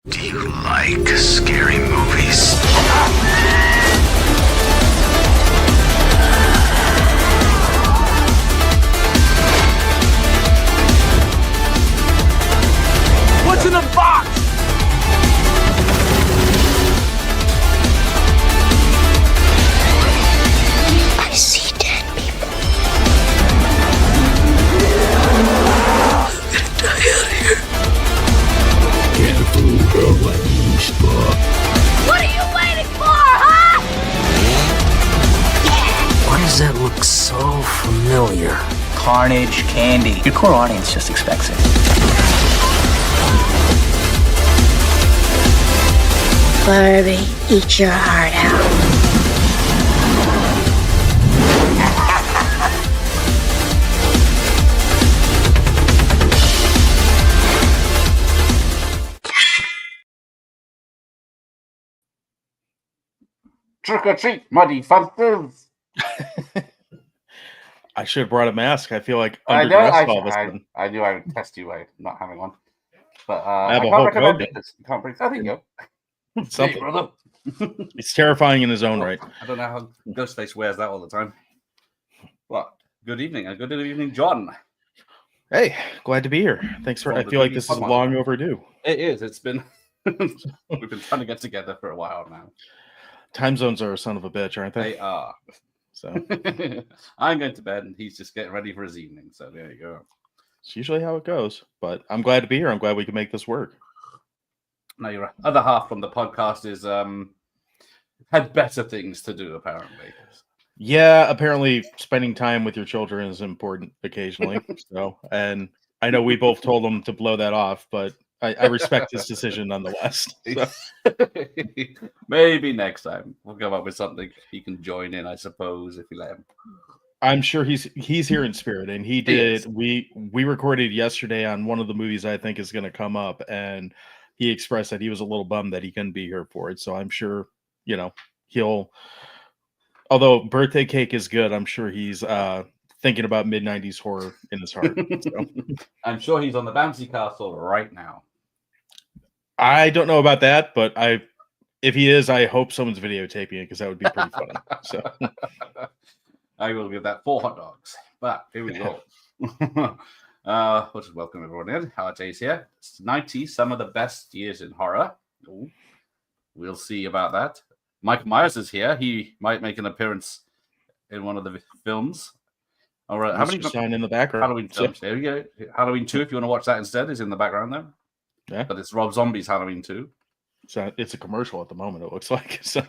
Do you like scary movies? What's in the box? I see dead people. Get out of here. What are you waiting for, huh? Why does that look so familiar? Carnage candy. Your core audience just expects it. Barbie, eat your heart out. Trick or treat, muddy fuckers. I should have brought a mask. I feel like I underdressed all of a sudden. I knew I would test you by not having one. But I I have a can't Hulk recommend Hogan. this. You can't breathe. I think you go. Something. Hey, brother. It's terrifying in his own right. I don't know how Ghostface wears that all the time. But good evening. Good evening, John. Hey, glad to be here. Thanks for. I feel like this is long overdue. It is. It's been. We've been trying to get together for a while now. Time zones are a son of a bitch, aren't they? They are. So I'm going to bed, and he's just getting ready for his evening. So there you go. it's usually how it goes. But I'm glad to be here. I'm glad we can make this work. Now your other half from the podcast is had better things to do apparently. Yeah, apparently spending time with your children is important occasionally. So, and I know we both told him to blow that off, but I respect his decision nonetheless. So. Maybe next time we'll come up with something he can join in, I suppose, if you let him. I'm sure he's here in spirit, and he did. We recorded yesterday on one of the movies I think is going to come up, and he expressed that he was a little bummed that he couldn't be here for it. So I'm sure, he'll. Although birthday cake is good, I'm sure he's thinking about mid-90s horror in his heart. So. I'm sure he's on the bouncy castle right now. I don't know about that, but if he is, I hope someone's videotaping it because that would be pretty funny. So I will give that 4 hot dogs. But here we go. We'll just welcome everyone in. Howard J's here. It's 90s, some of the best years in horror. Ooh. We'll see about that. Mike Myers is here. He might make an appearance in one of the films. All right, how many sign in the background? Halloween films. There we go. Halloween 2, if you want to watch that instead, is in the background there. Yeah, but it's Rob Zombie's Halloween 2. So it's a commercial at the moment. It looks like. So.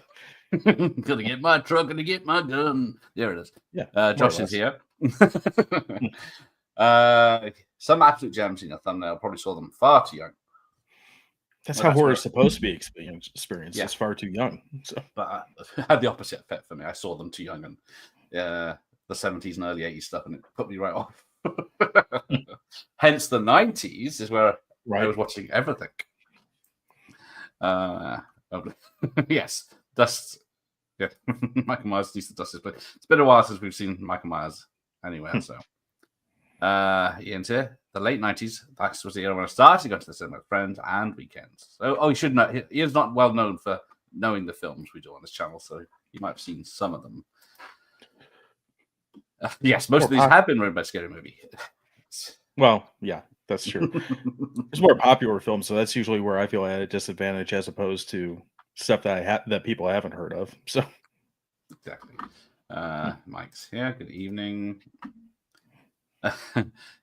Gonna get my truck, gonna get my gun. There it is. Yeah, Josh is here. Some absolute gems in the thumbnail. Probably saw them far too young. That's how horror is supposed to be experienced. Yeah. It's far too young. So. But I had the opposite effect for me. I saw them too young, and the 70s and early 80s stuff, and it put me right off. Hence, the 90s is where I was watching everything. Yes, Dust. Yeah, Michael Myers needs to dust his plate. It's been a while since we've seen Michael Myers anywhere. So, Ian's here. The late 90s. That was the era when I started going to the cinema with friends and weekends. So, he should know. Ian's not well known for knowing the films we do on this channel, so you might have seen some of them. Yes, most of these have been ruined by Scary Movie. Well, yeah, that's true. There's more popular films, so that's usually where I feel at a disadvantage as opposed to stuff that that people haven't heard of. So exactly. Mike's here. Good evening.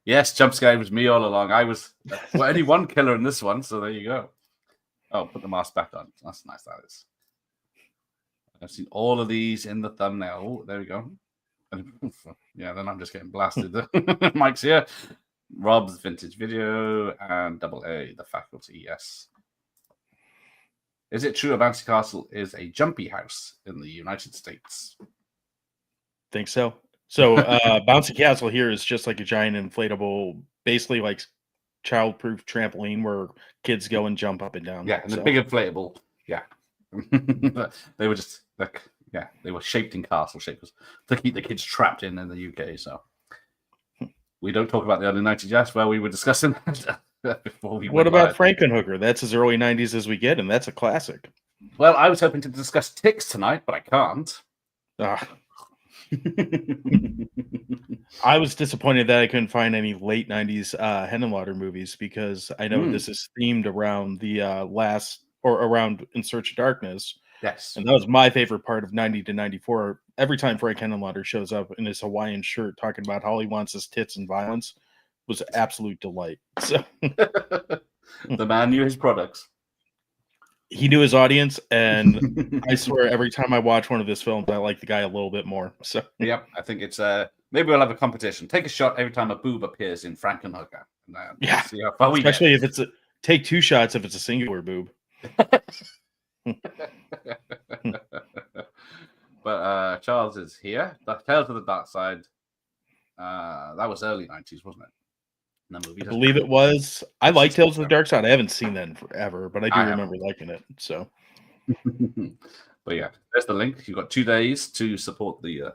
Yes, jump scare was me all along. I was only one killer in this one, so there you go. Oh, put the mask back on. That's nice. That is. I've seen all of these in the thumbnail. Oh, there we go. Yeah, then I'm just getting blasted. Mike's here. Rob's vintage video and Double A, the faculty. Yes. Is it true a bouncy castle is a jumpy house in the United States? Think so. So bouncy castle here is just like a giant inflatable, basically like child-proof trampoline where kids go and jump up and down. Yeah, and a big inflatable. Yeah. They were just like, yeah, they were shaped in castle shapes to keep the kids trapped in the UK. So we don't talk about the early 90s, yes, where we were discussing before we What went about live. Frankenhooker? That's as early 90s as we get, and that's a classic. Well, I was hoping to discuss Ticks tonight, but I can't. Ah, I was disappointed that I couldn't find any late 90s Henenlotter movies because I know this is themed around the around In Search of Darkness. Yes. And that was my favorite part of 90 to 94. Every time Frank Henenlotter shows up in his Hawaiian shirt talking about all he wants is tits and violence was absolute delight. So The man knew his products. he knew his audience, and I swear every time I watch one of his films, I like the guy a little bit more. So Yep, I think it's maybe we'll have a competition. Take a shot every time a boob appears in Frankenhooker. And, yeah, see how far we especially get. if it's take 2 shots if it's a singular boob. But Charles is here. The Tales of the Dark Side. That was early 90s, wasn't it? I believe it was. I like Tales of the Dark Side. I haven't seen that in forever, but I do remember liking it. So, but yeah, there's the link. You've got 2 days to support the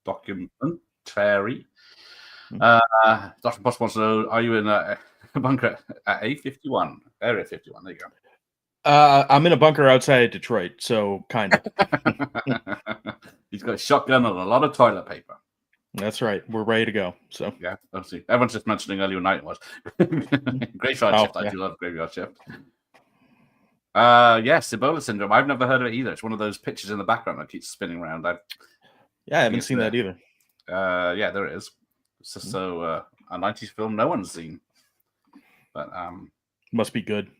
documentary. Dr. Post wants to know: are you in a bunker at A51, Area 51? There you go. I'm in a bunker outside of Detroit, so kind of. He's got a shotgun and a lot of toilet paper. That's right. We're ready to go. So yeah, let's see. Everyone's just mentioning earlier night was Graveyard Shift. I do love Graveyard Shift. Yes, Ebola syndrome. I've never heard of it either. It's one of those pictures in the background that keeps spinning around. I haven't seen that either. Yeah, there it is. It's just a 90s film no one's seen. But must be good.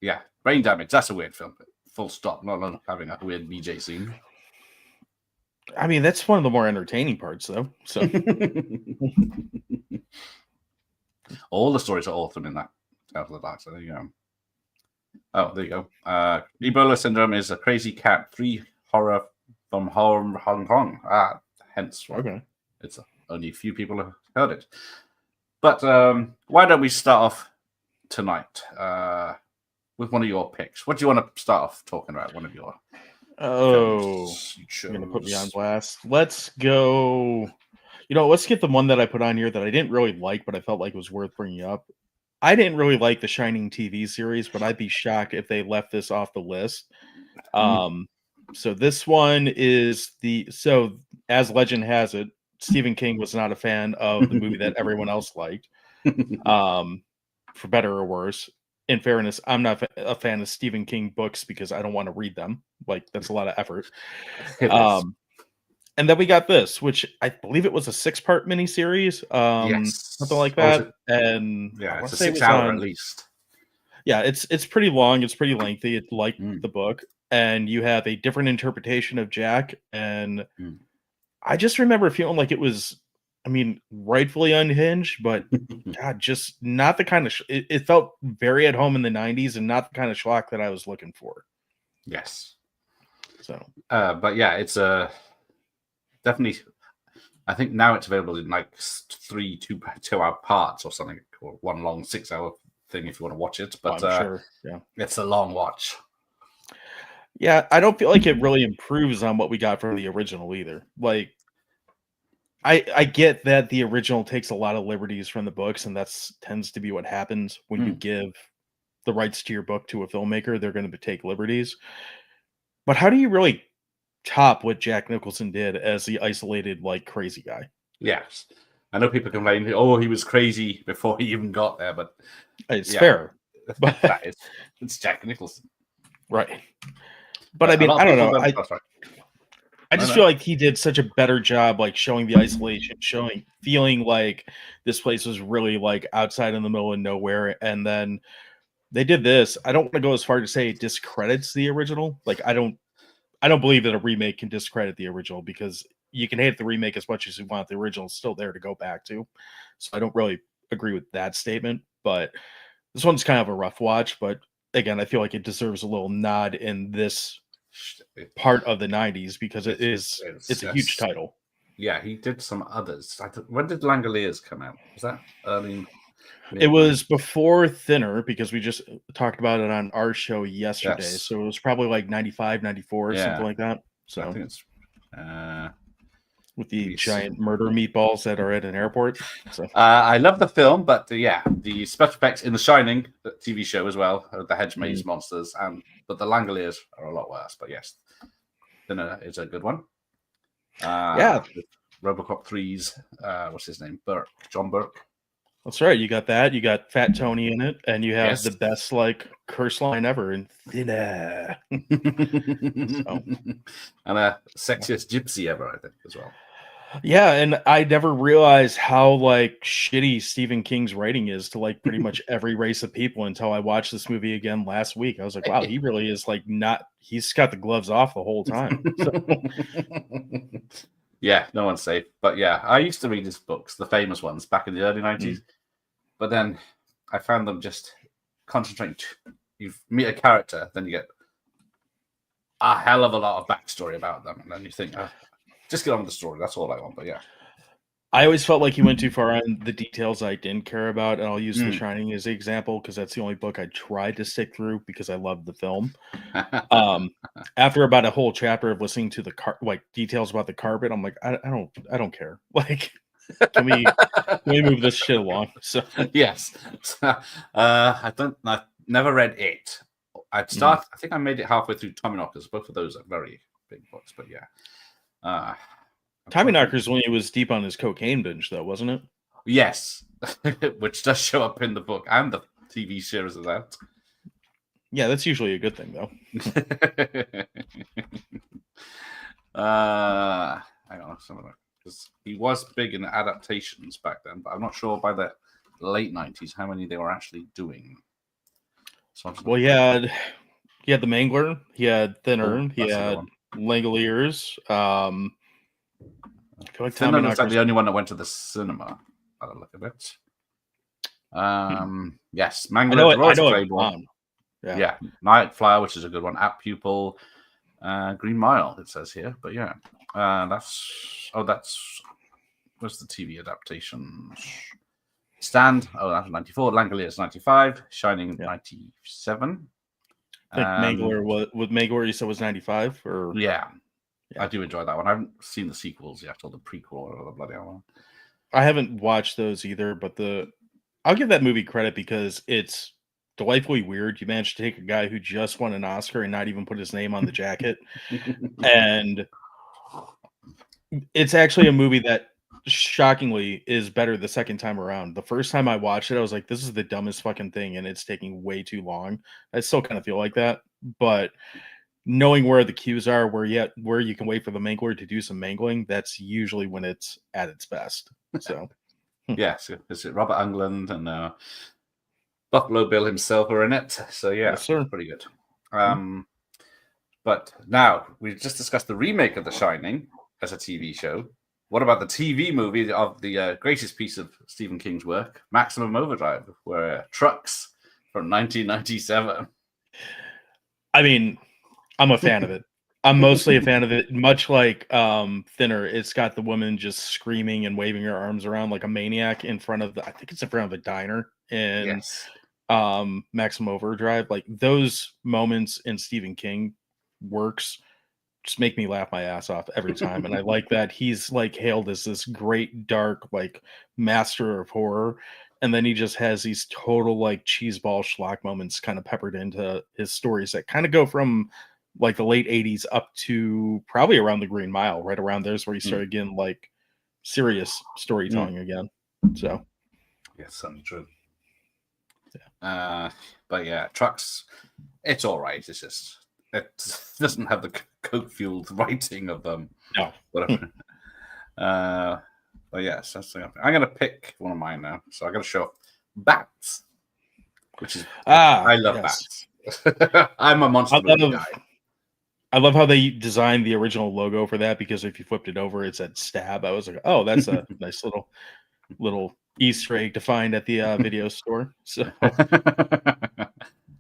Yeah, Brain Damage. That's a weird film. Full stop. Not having a weird BJ scene. I mean, that's one of the more entertaining parts, though. So all the stories are awesome in that Tales of the Dark. So there you go. Oh, there you go. Ebola syndrome is a crazy cat. 3 horror from Hong Kong. Hence why it's only a few people have heard it. But why don't we start off tonight with one of your picks? What do you want to start off talking about? One of your you're gonna put me on blast. Let's go. Let's get the one that I put on here that I didn't really like, but I felt like it was worth bringing up. I didn't really like the Shining TV series, but I'd be shocked if they left this off the list. So this one is as legend has it, Stephen King was not a fan of the movie that everyone else liked, for better or worse. In fairness, I'm not a fan of Stephen King books because I don't want to read them. Like, that's a lot of effort. And then we got this, which I believe it was a 6-part miniseries, something like that. And yeah, it's a 6-hour at least. Yeah, it's pretty long. It's pretty lengthy. It's like the book, and you have a different interpretation of Jack. And I just remember feeling like it was, rightfully unhinged, but God, just not the kind of. It felt very at home in the 90s, and not the kind of schlock that I was looking for. Yes. So, but yeah, it's definitely. I think now it's available in like 3 2-hour parts or something, or one long 6-hour thing if you want to watch it. But I'm sure, yeah, it's a long watch. Yeah, I don't feel like it really improves on what we got from the original either. Like, I get that the original takes a lot of liberties from the books, and that's tends to be what happens when you give the rights to your book to a filmmaker. They're going to take liberties. But how do you really top what Jack Nicholson did as the isolated, like, crazy guy? Yes. I know people complain, oh, he was crazy before he even got there, but it's fair. But it's Jack Nicholson. Right. But I mean, I don't know. I just feel like he did such a better job, like, showing the isolation, feeling like this place was really, like, outside in the middle of nowhere. And then they did this. I don't want to go as far to say it discredits the original. Like, I don't believe that a remake can discredit the original, because you can hate the remake as much as you want. The original is still there to go back to. So I don't really agree with that statement. But this one's kind of a rough watch. But again, I feel like it deserves a little nod in this part of the 90s, because it's a huge title. Yeah, he did some others. When did Langoliers come out? Was that early? It was before Thinner, because we just talked about it on our show yesterday. Yes. So it was probably like 95, 94, something like that. So I think it's with the giant murder meatballs that are at an airport. So I love the film, but yeah, the special effects in The Shining, the TV show as well, the hedge maze monsters, but the Langoliers are a lot worse. But yes, Thinner is a good one. Yeah. RoboCop 3's, what's his name? John Burke. That's right. You got that. You got Fat Tony in it, and you have Yes. the best curse line ever in Thinner. And a sexiest gypsy ever, I think, as well. Yeah, and I never realized how shitty Stephen King's writing is to pretty much every race of people until I watched this movie again last week. I was like, wow, he really is he's got the gloves off the whole time. So. Yeah, no one's safe. But yeah, I used to read his books, the famous ones, back in the early 90s. But then I found them just concentrating. You meet a character, then you get a hell of a lot of backstory about them. And then you think, just get on with the story. That's all I want. But yeah. I always felt like he went too far on the details I didn't care about. And I'll use The Shining as the example because that's the only book I tried to stick through because I loved the film. After about a whole chapter of listening to the details about the carpet, I'm like, I don't care. Can we move this shit along? So yes, I've never read it. I think I made it halfway through Tommyknockers. Both of those are very big books, but yeah. Tommyknockers when he was deep on his cocaine binge, though, wasn't it? Yes, which does show up in the book and the TV series of that. Yeah, that's usually a good thing, though. Hang on, some of that. He was big in adaptations back then, but I'm not sure by the late 90s how many they were actually doing. So well, he had the Mangler, he had Thinner, he had Langoliers. I feel like Thinner was like the only one that went to the cinema. By the look of it. Yes, Mangler. Yeah, Night Flower, which is a good one. At Pupil, Green Mile. It says here, but yeah. That's what's the TV adaptation? Stand, that's 94. Langoliers 95. Shining 97. I think Mangler with Mangler you said was 95 or yeah. I do enjoy that one. I haven't seen the sequels yet or the prequel or the bloody hell one. I haven't watched those either, but I'll give that movie credit because it's delightfully weird. You managed to take a guy who just won an Oscar and not even put his name on the jacket. And it's actually a movie that shockingly is better the second time around. The first time I watched it, I was like, this is the dumbest fucking thing, and it's taking way too long. I still kind of feel like that, but knowing where the cues are, where you can wait for the mangler to do some mangling, that's usually when it's at its best. So yes, it's Robert Englund and Buffalo Bill himself are in it. So yeah, yes, sir. Pretty good. But now we've just discussed the remake of The Shining as a TV show. What about the TV movie of the greatest piece of Stephen King's work, Maximum Overdrive, where trucks from 1997? I mean, I'm a fan of it. I'm mostly a fan of it. Much like Thinner, it's got the woman just screaming and waving her arms around like a maniac in front of I think it's in front of a diner in Maximum Overdrive. Like those moments in Stephen King works just make me laugh my ass off every time. And I like that he's hailed as this great dark master of horror, and then he just has these total cheeseball schlock moments kind of peppered into his stories that kind of go from the late 80s up to probably around the Green Mile. Right around there's where he started getting serious storytelling again. So yes, certainly true. But yeah, trucks, it's all right. It's just it doesn't have the coke-fueled writing of them. No. Whatever. But yes, that's the thing. I'm going to pick one of mine now. So I'm going to show Bats, which is I love Bats. I'm a monster movie guy. I love how they designed the original logo for that, because if you flipped it over, it said Stab. I was like, oh, that's a nice little Easter egg to find at the video store. So.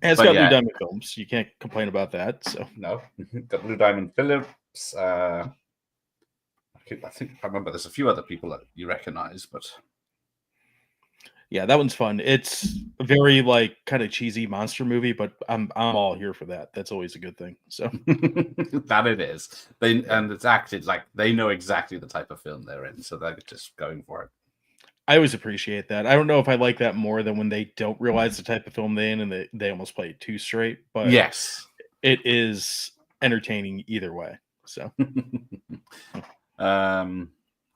And it's got Blue Diamond Films. You can't complain about that. So no, got Blue Diamond Phillips. I think I remember there's a few other people that you recognize, but Yeah, that one's fun. It's a very like kind of cheesy monster movie, but I'm all here for that. That's always a good thing. So That it is. yeah. And it's acted like they know exactly the type of film they're in, so they're just going for it. I always appreciate that. I don't know if I like that more than when they don't realize the type of film they're in and they almost play it too straight, but Yes. it is entertaining either way. So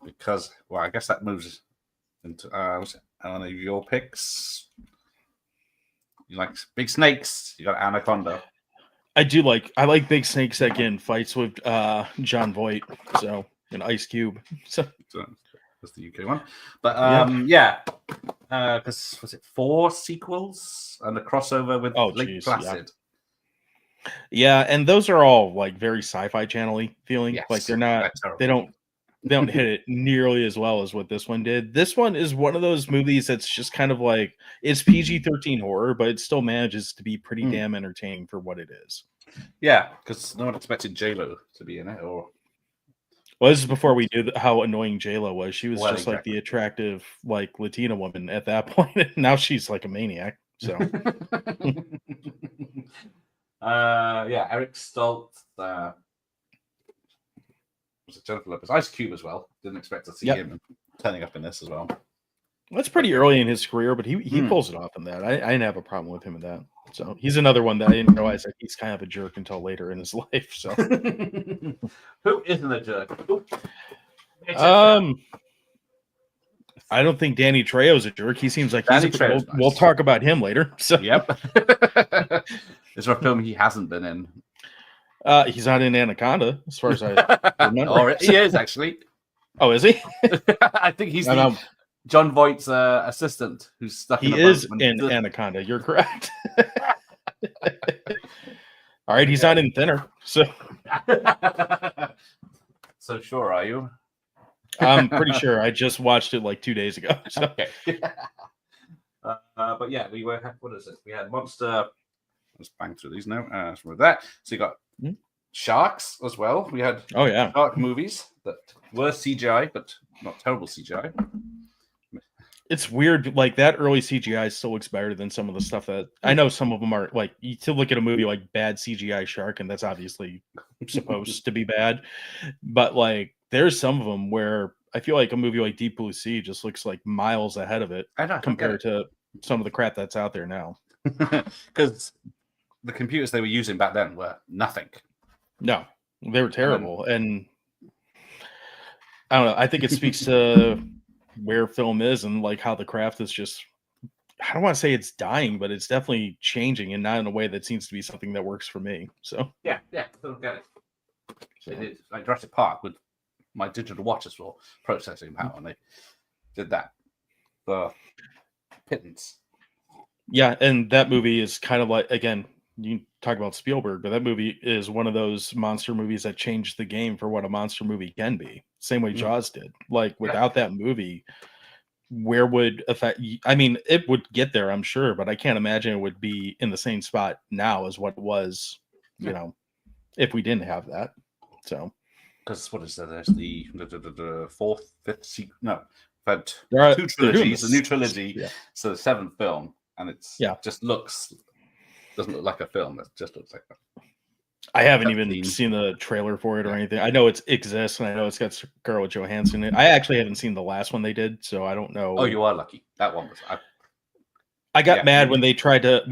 Because well, I guess that moves into one of your picks. You like big snakes. You got Anaconda. I like big snakes that get in fights with John Voight, so an Ice Cube. So That's the UK one. But because was it 4 sequels and a crossover with Lake Placid? Yeah, and those are all like very sci-fi channel-y feeling. Yes, like they don't hit it nearly as well as what this one did. This one is one of those movies that's just kind of like it's PG-13 horror, but it still manages to be pretty damn entertaining for what it is. Yeah, because no one expected J-Lo to be in it, or well, this is before we knew how annoying J-Lo was. She was just exactly. like the attractive, like Latina woman at that point. Now she's like a maniac. So Eric Stoltz, was it Jennifer Lopez, Ice Cube as well. Didn't expect to see him turning up in this as well. That's pretty early in his career, but he pulls it off in that. I didn't have a problem with him in that. So he's another one that I didn't realize that he's kind of a jerk until later in his life. So who isn't a jerk? I don't think Danny Trejo's a jerk. He seems like we'll talk about him later. So yep. Is there a film he hasn't been in? He's not in Anaconda, as far as I remember. He is actually. Oh, is he? I think he's John Voight's assistant who's stuck in a boat. He is in Anaconda. You're correct. All right, he's not in Thinner. So sure are you? I'm pretty sure. I just watched it like 2 days ago. So. Okay. But yeah, we were. What is it? We had Monster. Let's bang through these now. With that, so you got sharks as well. We had shark movies that were CGI, but not terrible CGI. It's weird, like that early CGI still looks better than some of the stuff that I know. Some of them are like you still look at a movie like bad CGI shark, and that's obviously supposed to be bad. But like, there's some of them where I feel like a movie like Deep Blue Sea just looks like miles ahead of it compared to some of the crap that's out there now. Because the computers they were using back then were nothing. No, they were terrible, and I don't know. I think it speaks to where film is and like how the craft is just, I don't want to say it's dying, but it's definitely changing, and not in a way that seems to be something that works for me. So yeah, don't get it. So. They did like Jurassic Park with my digital watches for processing power, and they did that for pittance. Yeah, and that movie is kind of like, again, you talk about Spielberg, but that movie is one of those monster movies that changed the game for what a monster movie can be. Same way Jaws did. Like without that movie, where would I mean, it would get there, I'm sure, but I can't imagine it would be in the same spot now as what it was, you know, if we didn't have that. So, because what is that? There's the fourth, fifth sequel. No, but two trilogies, a new trilogy. So the 7th film, and it's just doesn't look like a film. It just looks like a... I haven't even seen the trailer for it or anything. I know it exists, and I know it's got Scarlett Johansson in it. I actually haven't seen the last one they did, so I don't know. Oh, you are lucky. That one was... I got mad when they tried to...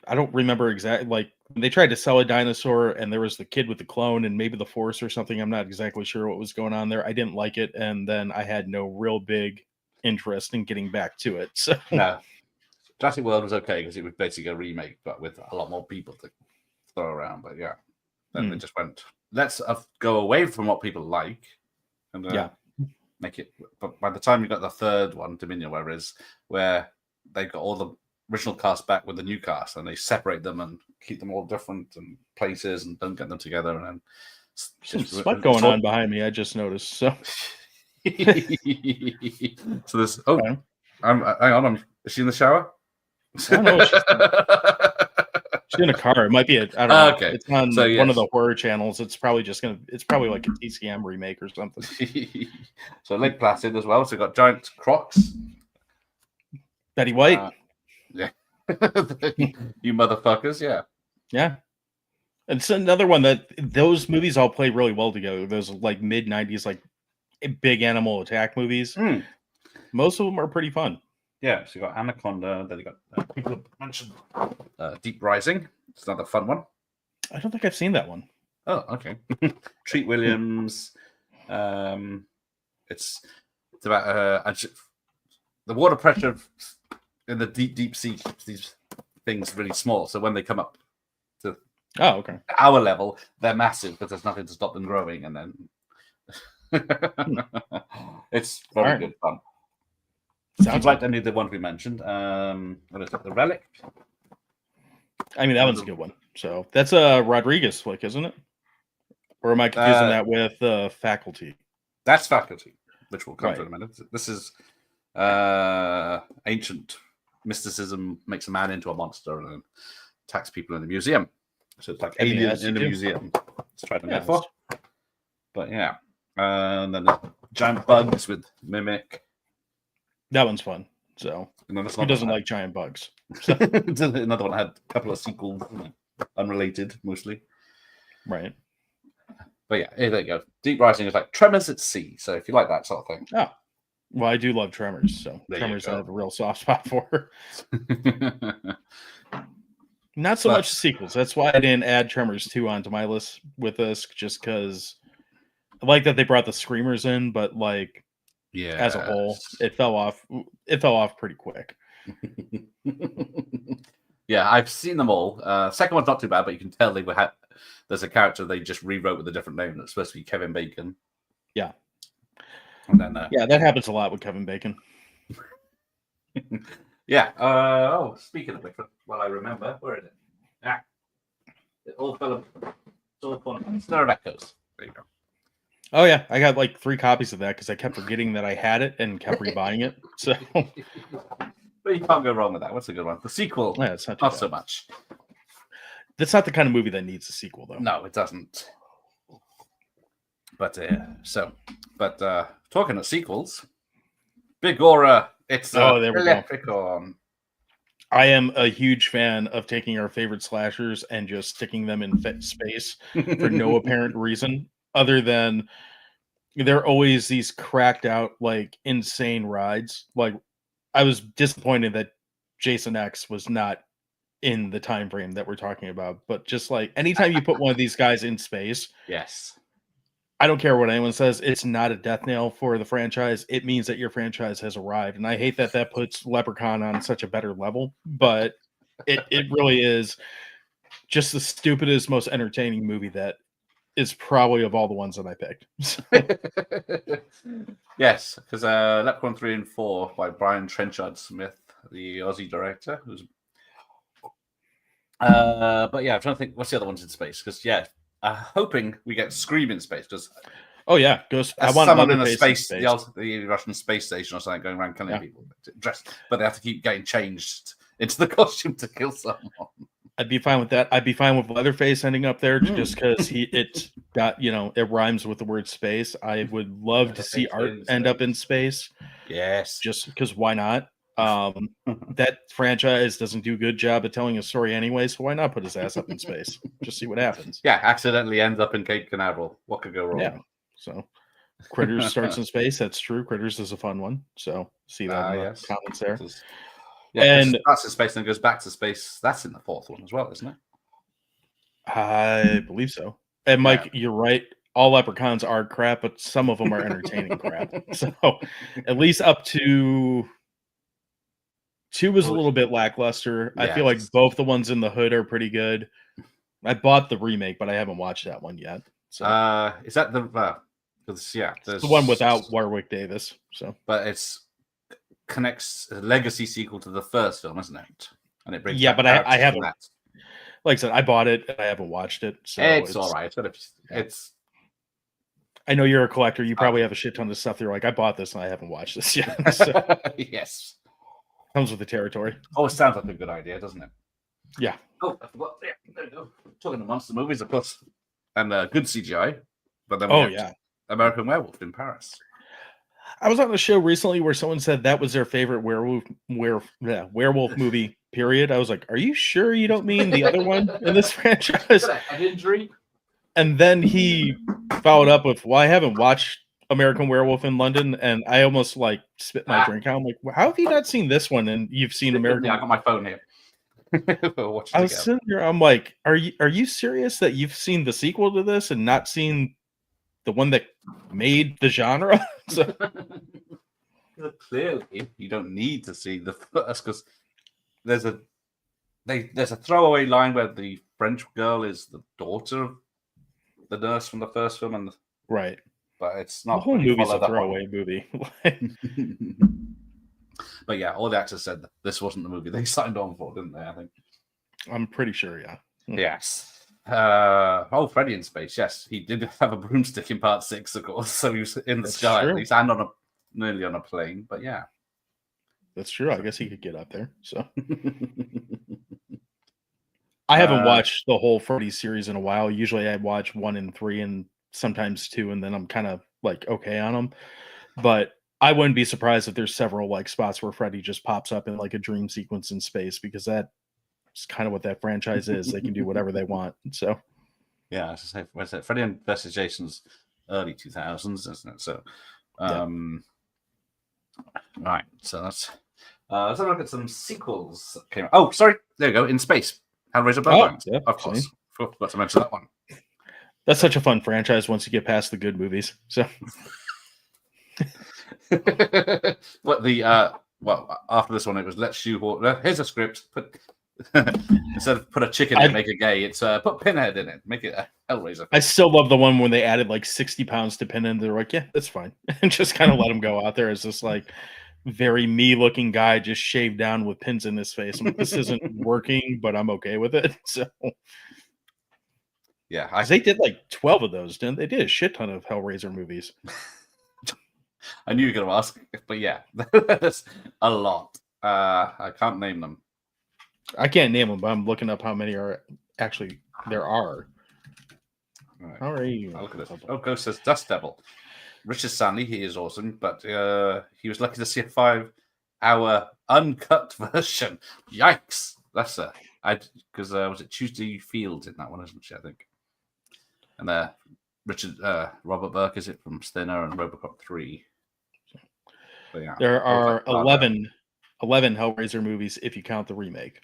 I don't remember exactly... Like, when they tried to sell a dinosaur, and there was the kid with the clone, and maybe the Force or something. I'm not exactly sure what was going on there. I didn't like it, and then I had no real big interest in getting back to it. So no. Jurassic World was okay because it was basically a remake, but with a lot more people to throw around. But yeah, then they just went, let's go away from what people like and make it. But by the time you got the 3rd one, Dominion, where it is, where they got all the original cast back with the new cast, and they separate them and keep them all different and places and don't get them together, and then some smut going on behind me. I just noticed. So, so there's hang on, is she in the shower? I don't know. She's in a car. It might be I don't know. Okay. It's on one of the horror channels. It's probably like a TCM remake or something. So Lake Placid as well. So we've got giant crocs. Betty White. Yeah. You motherfuckers, yeah. Yeah. It's another one that those movies all play really well together. Those like mid 90s, like big animal attack movies. Mm. Most of them are pretty fun. Yeah, so you got Anaconda, then you got people have mentioned Deep Rising. It's another fun one. I don't think I've seen that one. Oh, okay. Treat Williams. It's about the water pressure in the deep sea keeps these things really small. So when they come up to our level, they're massive because there's nothing to stop them growing. And then it's very good fun. Sounds like any of the ones we mentioned. What is it? The Relic. I mean, that one's a good one. So that's a Rodriguez flick, isn't it? Or am I confusing that with Faculty? That's Faculty, which we'll come to in a minute. This is ancient mysticism makes a man into a monster and attacks people in the museum. So it's like aliens in the museum. Let's try the metaphor. But yeah. And then the giant bugs with Mimic. That one's fun. So who doesn't like giant bugs? So. Another one had a couple of sequels, unrelated mostly. Right. But yeah, there you go. Deep Rising is like Tremors at sea. So if you like that sort of thing. Oh. Well, I do love Tremors. So Tremors I have a real soft spot for. Not so much sequels. That's why I didn't add Tremors 2 onto my list with this, just because I like that they brought the screamers in, but like as a whole, it fell off. It fell off pretty quick. Yeah, I've seen them all. Second one's not too bad, but you can tell they were there's a character they just rewrote with a different name that's supposed to be Kevin Bacon. Yeah. And then yeah, that happens a lot with Kevin Bacon. Yeah. Speaking of which, well, I remember. Where is it? Ah, it all fell. It's all fun. Stir of Echoes. There you go. Oh yeah, I got like 3 copies of that because I kept forgetting that I had it and kept rebuying it. So, but you can't go wrong with that. What's a good one? The sequel. Yeah, it's not so much. That's not the kind of movie that needs a sequel, though. No, it doesn't. But talking of sequels, Big Aura. It's there we electric go. On. I am a huge fan of taking our favorite slashers and just sticking them in space for no apparent reason, other than they're always these cracked out, like insane rides. Like I was disappointed that Jason X was not in the time frame that we're talking about, but just like anytime you put one of these guys in space, yes. I don't care what anyone says. It's not a death nail for the franchise. It means that your franchise has arrived. And I hate that that puts Leprechaun on such a better level, but it really is just the stupidest, most entertaining movie that is probably of all the ones that I picked. Yes, because Leprechaun 3 and 4 by Brian Trenchard Smith, the Aussie director. Who's but yeah, I'm trying to think what's the other ones in space, because hoping we get Scream in space, because I want someone in a space. The Russian space station or something going around killing people dressed, but they have to keep getting changed into the costume to kill someone. I'd be fine with that. I'd be fine with Leatherface ending up there just because it's got, it rhymes with the word space. I would love to see Art end up in space. Yes. Just because why not? That franchise doesn't do a good job of telling a story anyway, so why not put his ass up in space? Just see what happens. Yeah, accidentally ends up in Cape Canaveral. What could go wrong? Yeah. So Critters starts in space. That's true. Critters is a fun one. So see that in the comments there. Yeah, and that's in space and goes back to space. That's in the 4th one as well, isn't it? I believe so. And Mike, you're right. All Leprechauns are crap, but some of them are entertaining crap. So at least up to 2 was a little bit lackluster. I feel like both the ones in the hood are pretty good. I bought the remake, but I haven't watched that one yet. So is that the it's the one without Warwick Davis? So, but it's connects a legacy sequel to the first film, isn't it? And it brings but I haven't. Like I said, I bought it and I haven't watched it. So it's all right. It's. I know you're a collector. You probably have a shit ton of stuff. You're like, I bought this and I haven't watched this yet. So. Yes. Comes with the territory. Oh, it sounds like a good idea, doesn't it? Yeah. Oh, I forgot. Yeah, there we go. Talking of monster movies, of course, and good CGI. But then American Werewolf in Paris. I was on a show recently where someone said that was their favorite werewolf movie. Period. I was like, "Are you sure you don't mean the other one in this franchise?" Got a head injury. And then he followed up with, "Well, I haven't watched American Werewolf in London," and I almost like spit my drink out. I'm like, well, "How have you not seen this one?" And you've seen American. Yeah, I got my phone here. Watch it I was again. sitting here. I'm like, "Are you serious that you've seen the sequel to this and not seen the one that made the genre?" So, clearly, you don't need to see the first because there's a throwaway line where the French girl is the daughter of the nurse from the first film, and right. But it's not. The whole movie's a throwaway movie. But yeah, all the actors said that this wasn't the movie they signed on for, didn't they? I think. I'm pretty sure, yeah. Yes. Freddy in space. Yes, he did have a broomstick in part 6, of course. So he was in the sky at least, and nearly on a plane. But yeah, that's true. I guess he could get up there. So I haven't watched the whole Freddy series in a while. Usually, I watch 1 and 3, and sometimes 2, and then I'm kind of like okay on them. But I wouldn't be surprised if there's several like spots where Freddy just pops up in like a dream sequence in space, because that's kind of what that franchise is. They can do whatever they want. So yeah, as I say, Freddy versus Jason's early 2000s, isn't it? So, right. So let's have a look at some sequels that came out. Oh, sorry, there you go. In space, Hellraiser Bloodlines. Yeah, of course. Forgot to mention that one. That's such a fun franchise once you get past the good movies. So. But after this one, it was let's shoehorn. Here's a script. Instead of put a chicken in, make it gay. It's put Pinhead in it, make it a Hellraiser. I still love the one when they added like 60 pounds to Pinhead. They're like, yeah, that's fine, and just kind of let him go out there as this like very me-looking guy just shaved down with pins in his face. I'm like, this isn't working, but I'm okay with it. So. Yeah, they did like 12 of those, didn't they? Did a shit ton of Hellraiser movies. I knew you were going to ask, but yeah, there's a lot. I can't name them. I can't name them, but I'm looking up how many are actually there are. Right. How are you? I'll look at this. Oh, Ghost says Dust Devil. Richard Stanley, he is awesome, but he was lucky to see a 5-hour uncut version. Yikes! That's because was it Tuesday Fields in that one, isn't she? I think. And Robert Burke is it from Stinner and RoboCop 3. But yeah, there are 11 Hellraiser movies if you count the remake.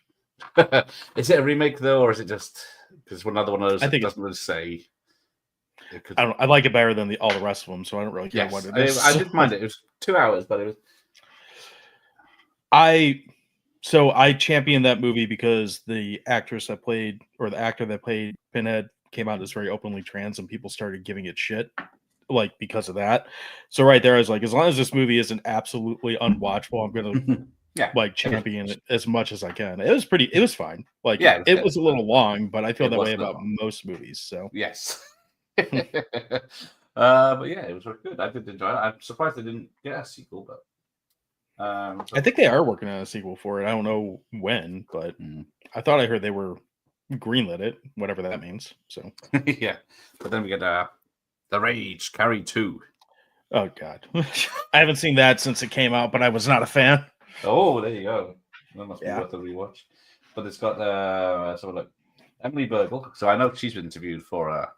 Is it a remake though, or is it just because another one of those? I think it doesn't really say. I like it better than all the rest of them, so I don't really care what it is. I did mind it. It was 2 hours, but it was. I championed that movie because the actor that played Pinhead came out as very openly trans, and people started giving it shit, like because of that. So right there, I was like, as long as this movie isn't absolutely unwatchable, I'm gonna champion it as much as I can. It was fine. Like it was a little long, but I feel that way about most movies. So yes. But yeah, it was very good. I did enjoy it. I'm surprised they didn't get a sequel, but I think they are working on a sequel for it. I don't know when, but I thought I heard they were greenlit it, whatever that means. So yeah, but then we get The Rage Carrie 2. Oh god, I haven't seen that since it came out, but I was not a fan. Oh, there you go. That must be worth a rewatch. But it's got sort of like Emily Bergel. So I know she's been interviewed for a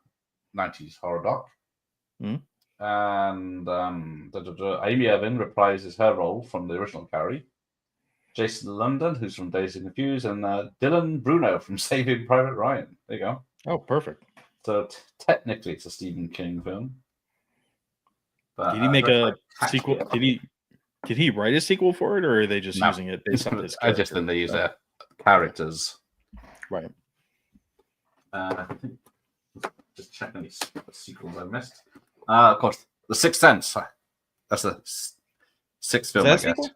90's horror doc. And Amy Irving reprises her role from the original Carrie. Jason London, who's from Dazed and Confused, and Dylan Bruno from Saving Private Ryan. There you go. Oh, perfect. So technically, it's a Stephen King film. But, did he make a sequel? Did he write a sequel for it, or are they just using it based on his character? I just think they use their characters. Right. I think just checking these sequels I missed. Of course, The Sixth Sense. That's the sixth film, I guess.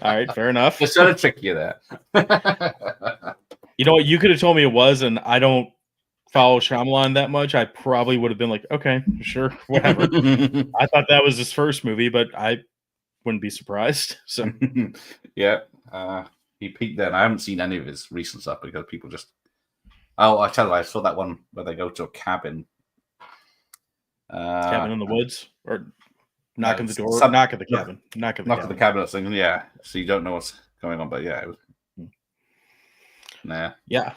All right, fair enough. Just trying to trick you there. You know what? You could have told me it was, and I don't follow Shyamalan that much. I probably would have been like, okay, sure, whatever. I thought that was his first movie, but I wouldn't be surprised. So, yeah, he peaked then. I haven't seen any of his recent stuff because people just. Oh, I tell you, I saw that one where they go to a cabin. Cabin in the Woods, or knock No, on the it's door, some- knock at the cabin, knock at the Knock at cabin. the cabinet thing, yeah. So you don't know what's going on, but yeah. Nah. Yeah.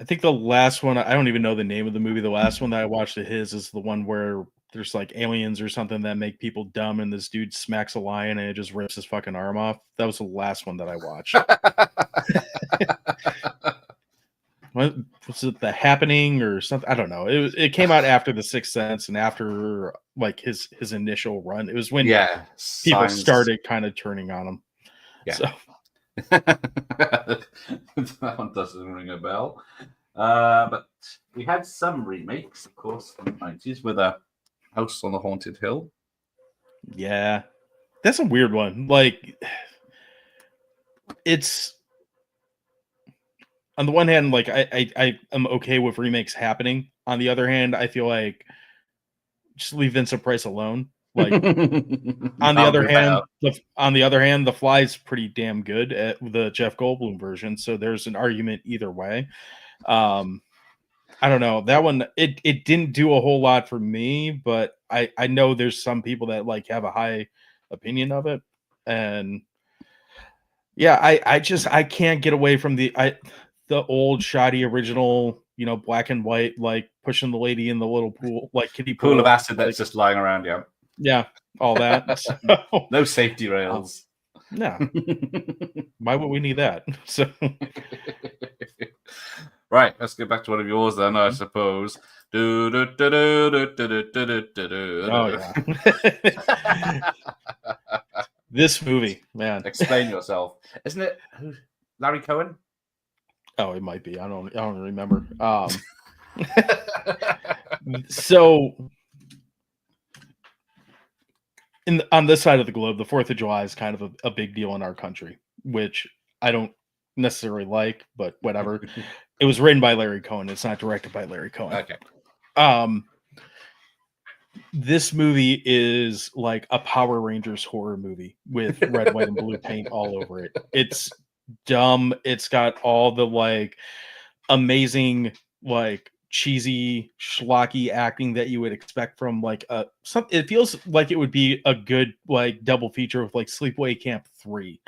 I think the last one, I don't even know the name of the movie. The last one that I watched of his is the one where there's like aliens or something that make people dumb, and this dude smacks a lion and it just rips his fucking arm off. That was the last one that I watched. What was it, The Happening or something? I don't know. It came out after The Sixth Sense and after like his initial run. It was when Yeah. people Signs. started kind of turning on him. Yeah. So That one doesn't ring a bell. But we had some remakes, of course, from the 90s with a House on the Haunted Hill. yeah, that's a weird one. Like, it's on the one hand, like I am okay with remakes happening. On the other hand, I feel like just leave Vincent Price alone. Like, on the other hand, The Fly's pretty damn good at the Jeff Goldblum version. So there's an argument either way. I don't know, that one. It didn't do a whole lot for me, but I know there's some people that like have a high opinion of it, and yeah, I can't get away from the old shoddy original, black and white, like pushing the lady in the little pool, like kiddie Pool of pool, acid that's like, just lying around, yeah. yeah, all that. So, No safety rails. yeah, why would we need that? So Right, let's get back to one of yours then, I suppose. Oh, yeah. This movie, man. Explain yourself. Isn't it Larry Cohen? Oh, it might be. I don't remember. So on this side of the globe, the 4th of July is kind of a big deal in our country, which I don't necessarily like, but whatever. It was written by Larry Cohen. It's not directed by Larry Cohen. Okay. This movie is like a Power Rangers horror movie with red, white, and blue paint all over it. It's dumb. It's got all the like amazing, like cheesy, schlocky acting that you would expect from like it feels like it would be a good like double feature with like Sleepaway Camp 3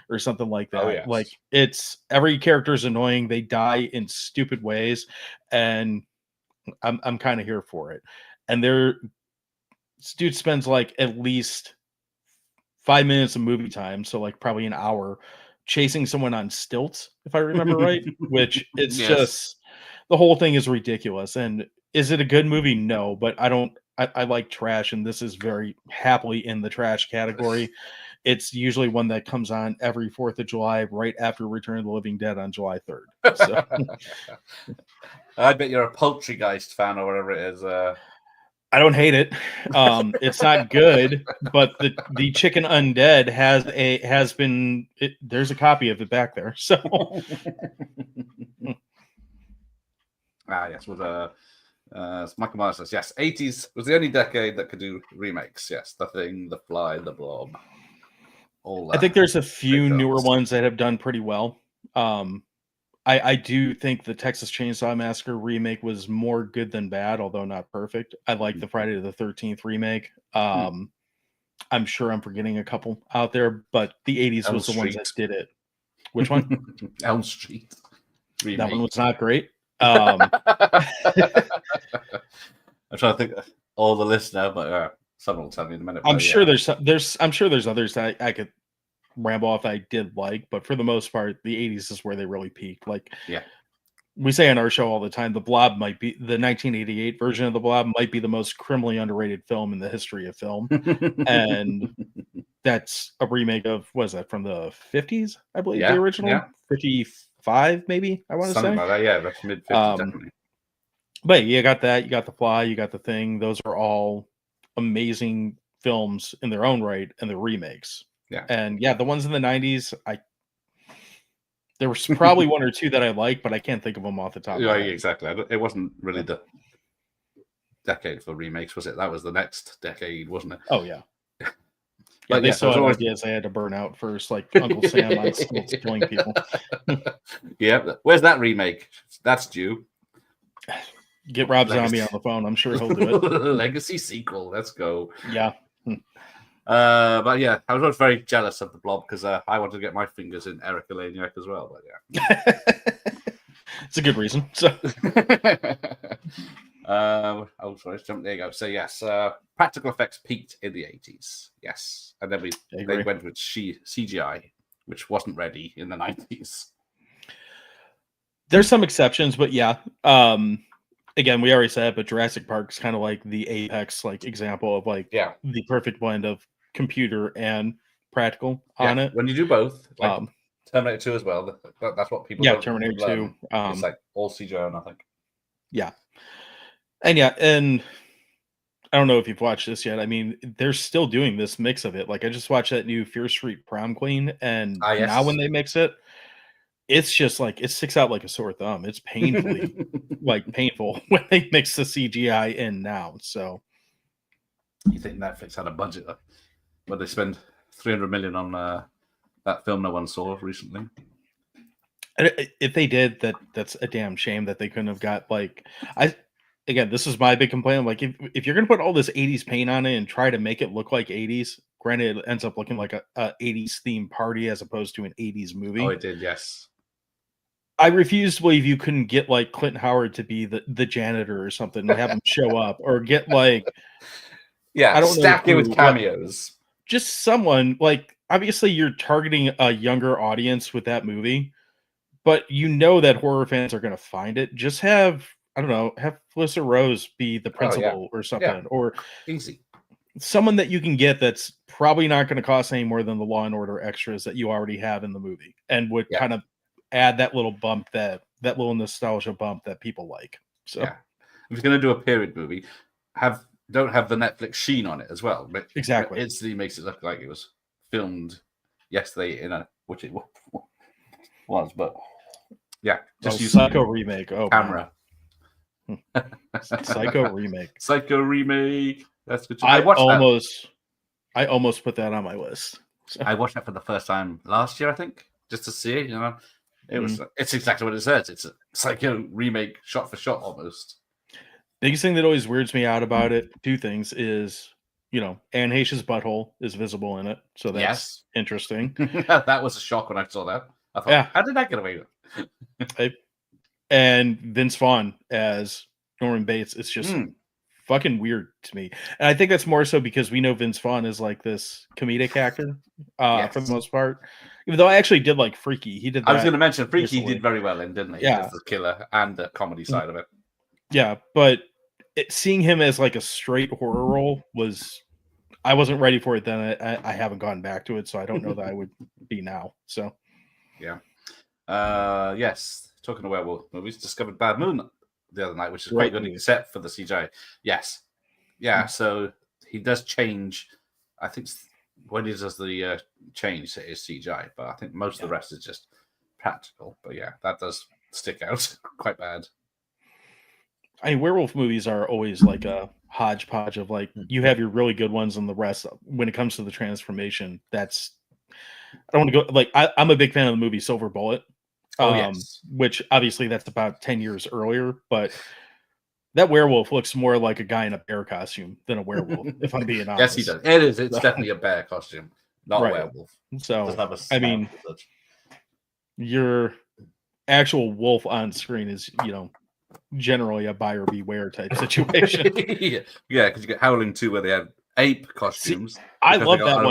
or something like that. Oh, yes. Like, it's every character is annoying. They die in stupid ways, and I'm kind of here for it. And this dude spends like at least 5 minutes of movie time, so like probably an hour, chasing someone on stilts, if I remember right. Which it's Yes. just, the whole thing is ridiculous. And is it a good movie? No, but I like trash, and this is very happily in the trash category. It's usually one that comes on every 4th of July, right after Return of the Living Dead on July 3rd. So I bet you're a Poultrygeist fan or whatever it is. I don't hate it. It's not good, but the Chicken Undead has been. There's a copy of it back there. So yes, with Michael Myers says yes. 80s was the only decade that could do remakes. Yes, The Thing, The Fly, The Blob. All I think there's a few films. newer ones that have done pretty well. I do think the Texas Chainsaw Massacre remake was more good than bad, although not perfect. I like the Friday the 13th remake. I'm sure I'm forgetting a couple out there, but the 80s Elm was the ones Street. that did it. Which one? Elm Street remake. That one was not great. I'm trying to think of all the lists now, but someone will tell me in a minute. I'm sure there's others that I could ramble off I did like, but for the most part, the 80s is where they really peaked. Like, yeah, we say on our show all the time, The Blob might be the 1988 version of The Blob might be the most criminally underrated film in the history of film, and that's a remake of, what is that, from the 50s? I believe the original 55, maybe, I want to say something like that. Yeah, that's mid 50s, definitely. But you got that, you got The Fly, you got The Thing. Those are all amazing films in their own right, and the remakes. Yeah. And yeah, the ones in the 90s, there was probably one or two that I like, but I can't think of them off the top of my head. Exactly. It wasn't really the decade for remakes, was it? That was the next decade, wasn't it? Oh, yeah. Yeah, they still had ideas they had to burn out first, like Uncle Sam on stilts killing people. Yeah. Where's that remake? That's due. Get Rob Zombie on the phone. I'm sure he'll do it. Legacy sequel. Let's go. Yeah. But yeah, I was very jealous of the Blob because I wanted to get my fingers in Erica Laniak as well. But yeah, it's a good reason. So, oh, sorry, jump. There you go. So yes, practical effects peaked in the 80s. Yes, and then they went with CGI, which wasn't ready in the 90s. There's some exceptions, but yeah. Again, we already said, but Jurassic Park's kind of like the apex like example of like the perfect blend of computer and practical on it. When you do both, like Terminator 2 as well. That's what people. Terminator 2. It's like all CGI or nothing. Yeah, and I don't know if you've watched this yet. I mean, they're still doing this mix of it. Like I just watched that new Fear Street Prom Queen, and now when they mix it, it's just like it sticks out like a sore thumb. It's painfully painful when they mix the CGI in now. So you think Netflix had a budget where they spend $300 million on that film no one saw recently? If they did, that's a damn shame that they couldn't have got again, this is my big complaint. Like if you're gonna put all this 80s paint on it and try to make it look like 80s, granted it ends up looking like a 80s themed party as opposed to an 80s movie. Oh, it did, yes. I refuse to believe you couldn't get like Clinton Howard to be the janitor or something and have him show up, or get like I don't stack it with cameos. Just someone like obviously you're targeting a younger audience with that movie, but you know that horror fans are going to find it. Just have Felissa Rose be the principal or something, or easy someone that you can get that's probably not going to cost any more than the Law and Order extras that you already have in the movie, and would kind of add that little bump, that little nostalgia bump that people like. So if you're going to do a period movie, don't have the Netflix sheen on it as well. But exactly, it instantly makes it look like it was filmed yesterday which it was, but just use Psycho remake. Oh, camera. Psycho remake. That's good. I almost put that on my list. So. I watched that for the first time last year, I think, just to see it. It's exactly what it says. It's a Psycho remake, shot for shot, almost. Biggest thing that always weirds me out about it, two things, is Anne Heche's butthole is visible in it, so that's interesting. That was a shock when I saw that. I thought, how did that get away with? And Vince Vaughn as Norman Bates, it's just fucking weird to me. And I think that's more so because we know Vince Vaughn is like this comedic actor for the most part. Even though I actually did like Freaky. He did that. I was going to mention Freaky did very well in, didn't he? Yeah. The killer and the comedy side of it. Yeah, but seeing him as like a straight horror role I wasn't ready for it then. I haven't gone back to it, so I don't know that I would be now. So yes. Talking of werewolf movies, discovered Bad Moon the other night, which is quite good except for the CGI. Yes. Yeah, so he does change. I think when he does the change, it is CGI, but I think most of the rest is just practical. But yeah, that does stick out quite bad. I mean, werewolf movies are always like a hodgepodge of like, you have your really good ones and the rest. When it comes to the transformation, I don't want to go like, I'm a big fan of the movie Silver Bullet. Which obviously that's about 10 years earlier, but that werewolf looks more like a guy in a bear costume than a werewolf, if I'm being honest. Yes, he does. It is. It's definitely a bear costume, not a werewolf. So, I mean, your actual wolf on screen is, generally a buyer beware type situation. Yeah, because you get Howling 2 where they have ape costumes. See, I love that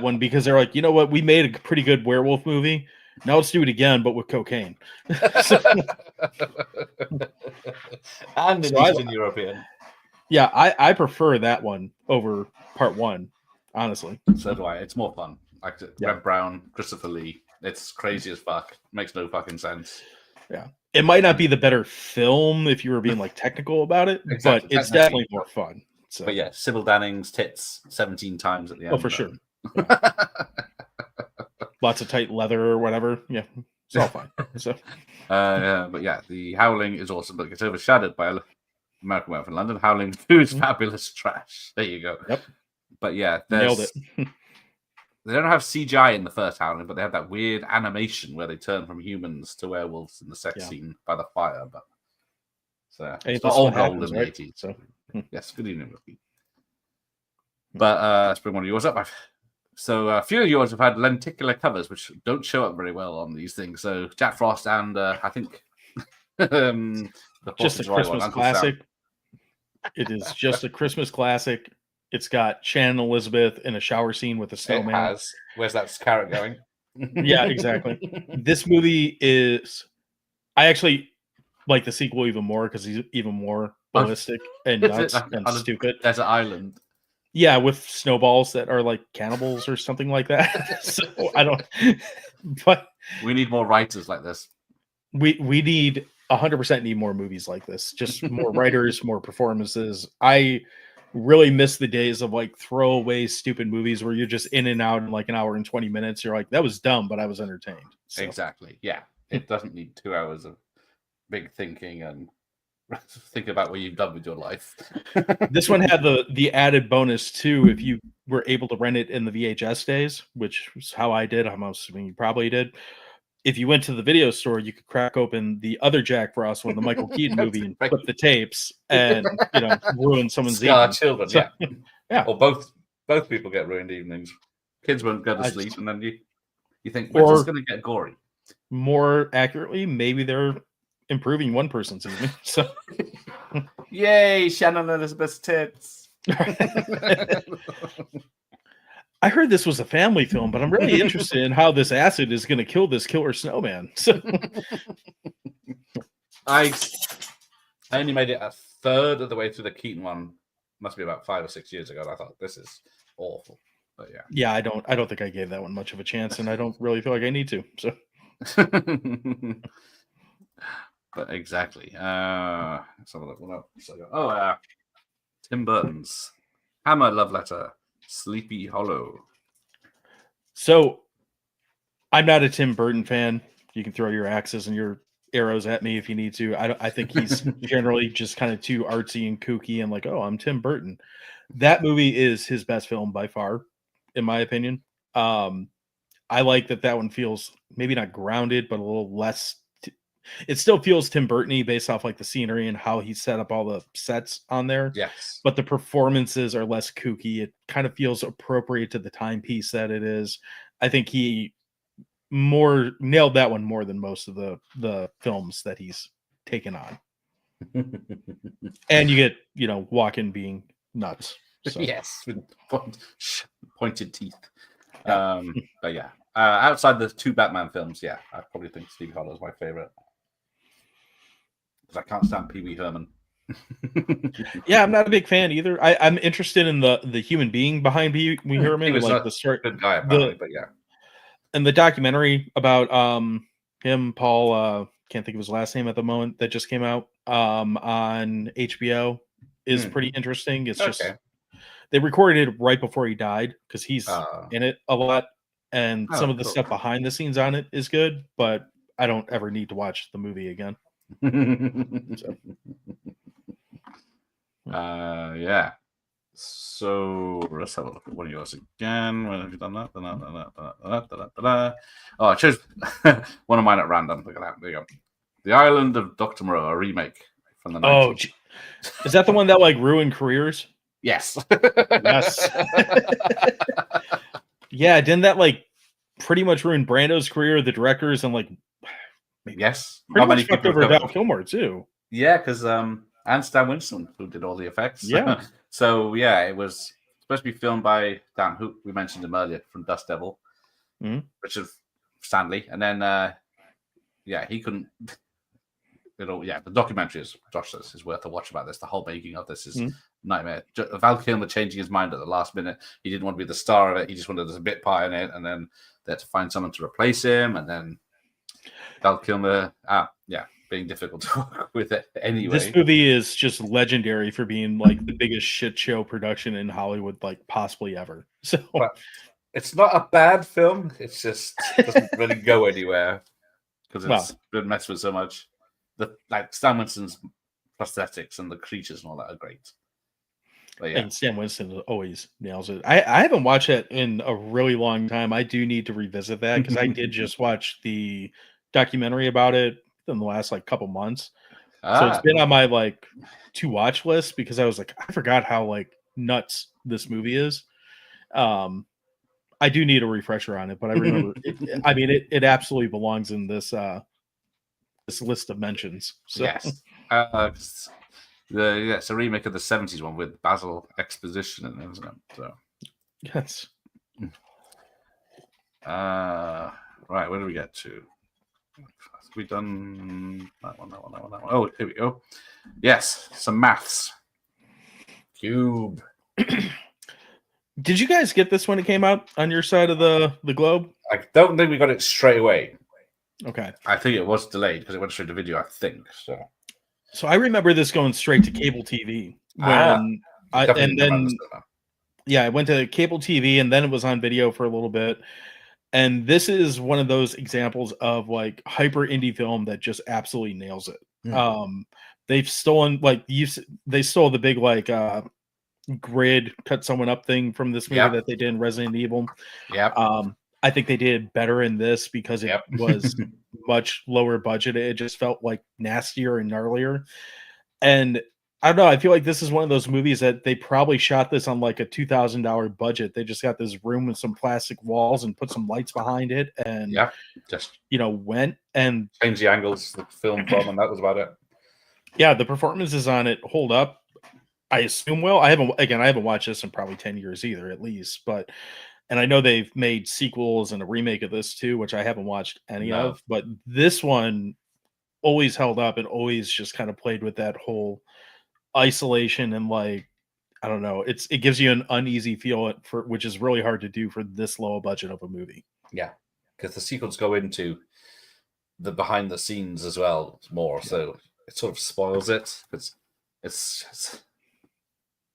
one because they're like, you know what? We made a pretty good werewolf movie. Now let's do it again, but with cocaine. And Eastern European. Yeah, I prefer that one over part one, honestly. So do I. It's more fun. Like Red Brown, Christopher Lee. It's crazy as fuck. Makes no fucking sense. Yeah. It might not be the better film if you were being like technical about it, but it's definitely more fun. So. But yeah, Sybil Danning's tits 17 times at the end. Oh, for sure. Lots of tight leather or whatever. Yeah, it's all fine. So, but yeah, the Howling is awesome, but gets overshadowed by American Werewolf in London. Howling 2 is fabulous trash. There you go. Yep. But yeah, nailed it. They don't have CGI in the first Howling, but they have that weird animation where they turn from humans to werewolves in the sex scene by the fire. But So Hey, it's not that's all what gold happens, in the right? 80s. So Yes, good evening, Rookie. But let's bring one of yours up. So a few of yours have had lenticular covers, which don't show up very well on these things. So Jack Frost and I think the 4th just of a July one, Christmas Uncle Sam. classic. It is just a Christmas classic. It's got Shannon Elizabeth in a shower scene with a It snowman. has. Where's that carrot going? Yeah, exactly. This movie is. I actually like the sequel even more because he's even more ballistic and Is it nuts like and on a stupid. desert island? Yeah, with snowballs that are like cannibals or something like that. So I don't. But We need more writers like this. we need 100% need more movies like this. Just more writers, more performances. I really miss the days of like throwaway stupid movies where you're just in and out in like an hour and 20 minutes. You're like, that was dumb, but I was entertained. So. Exactly. Yeah. It doesn't need 2 hours of big thinking and think about what you've done with your life. This one had the added bonus too. If you were able to rent it in the VHS days, which was how I did, I'm assuming you probably did. If you went to the video store, you could crack open the other Jack Frost one, the Michael Keaton movie, and flip the tapes, and ruin someone's Scar evening. children, So, yeah. yeah. Or both people get ruined evenings. Kids won't go to I sleep, just- and then you think, when's Or- this going to get gory? More accurately, maybe they're improving one person's evening. So, Yay, Shannon Elizabeth's tits. I heard this was a family film, but I'm really interested in how this acid is going to kill this killer snowman. So, I only made it a third of the way through the Keaton one. Must be about 5 or 6 years ago. And I thought this is awful, but yeah. yeah, I don't think I gave that one much of a chance, and I don't really feel like I need to. So, But exactly. Let's have a look. What else? Tim Burton's Hammer Love Letter, Sleepy Hollow. so I'm not a Tim Burton fan. You can throw your axes and your arrows at me if you need to. I think he's generally just kind of too artsy and kooky and like, oh, I'm Tim Burton. That movie is his best film by far, in my opinion. I like that one feels maybe not grounded, but a little less. It still feels Tim Burton-y based off like the scenery and how he set up all the sets on there. Yes. But the performances are less kooky. It kind of feels appropriate to the timepiece that it is. I think he nailed that one more than most of the films that he's taken on. And you get, Walken being nuts. So. Yes, with pointed teeth. But yeah, outside the 2 Batman films, yeah, I probably think Sleepy Hollow is my favorite. Because I can't stand Pee Wee Herman. Yeah, I'm not a big fan either. I'm interested in the human being behind Pee Wee Herman. He was like a the start, good guy, apparently, but yeah. And the documentary about him, Paul, can't think of his last name at the moment, that just came out on HBO is pretty interesting. It's just they recorded it right before he died because he's in it a lot, and some of the stuff behind the scenes on it is good, but I don't ever need to watch the movie again. Yeah. So let's have a look at one of yours again. When have you done that? Oh, I chose one of mine at random. Look at that. There you go. The Island of Dr. Moreau, a remake from the 90s. Oh, is that the one that like ruined careers? Yes. Yes. Yeah, didn't that like pretty much ruin Brando's career, the directors, and like yes, pretty much fucked over Val Kilmer too. Yeah, because and Stan Winston, who did all the effects. Yeah. So yeah, it was supposed to be filmed by Dan, who we mentioned him earlier from Dust Devil, Richard Stanley, and then he couldn't. The documentary, as Josh says, is worth a watch about this. The whole making of this is nightmare. Val Kilmer changing his mind at the last minute. He didn't want to be the star of it. He just wanted a bit part in it, and then they had to find someone to replace him, and then Val Kilmer, being difficult to work with it anyway. This movie is just legendary for being like the biggest shit show production in Hollywood, like possibly ever. So but it's not a bad film. It's just doesn't really go anywhere because it's been messed with so much. Stan Winston's prosthetics and the creatures and all that are great. But, and Stan Winston always nails it. I haven't watched it in a really long time. I do need to revisit that because I did just watch the documentary about it in the last like couple months. So it's been on my like to watch list because I was like, I forgot how like nuts this movie is. I do need a refresher on it, but I remember it absolutely belongs in this this list of mentions. So. Yes. It's a remake of the 70s one with Basil Exposition in it, isn't it? So Yes. Right, where do we get to? Have we done that one? Oh, here we go. Yes, some maths. Cube. Did you guys get this when it came out on your side of the globe? I don't think we got it straight away. Okay. I think it was delayed because it went straight to video, I think. So I remember this going straight to cable TV when I went to cable TV and then it was on video for a little bit. And this is one of those examples of like hyper indie film that just absolutely nails it. They've stolen they stole the big like grid cut someone up thing from this movie that they did in Resident Evil. I think they did better in this because it was much lower budget. It just felt like nastier and gnarlier. And I don't know. I feel like this is one of those movies that they probably shot this on like a $2,000 budget. They just got this room with some plastic walls and put some lights behind it, and just went and change the angles the film from, and that was about it. Yeah, the performances on it hold up. I assume well. I haven't watched this in probably 10 years either, at least. And I know they've made sequels and a remake of this too, which I haven't watched any of. But this one always held up and always just kind of played with that whole isolation and like, I don't know, it gives you an uneasy feel for, which is really hard to do for this low a budget of a movie. Yeah, because the sequels go into the behind the scenes as well more, so it sort of spoils it. It's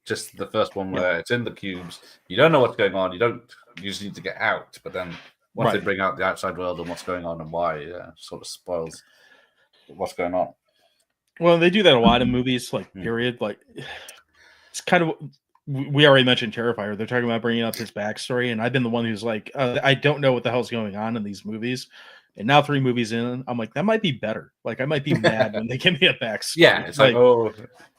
just the first one where it's in the cubes, you don't know what's going on, you just need to get out, but then once they bring out the outside world and what's going on and why, sort of spoils what's going on. Well, they do that a lot in movies, like period. Like it's kind of, we already mentioned Terrifier. They're talking about bringing up his backstory, and I've been the one who's like, I don't know what the hell's going on in these movies. And now 3 movies in, I'm like, that might be better. Like I might be mad when they give me a backstory. Yeah, it's like oh,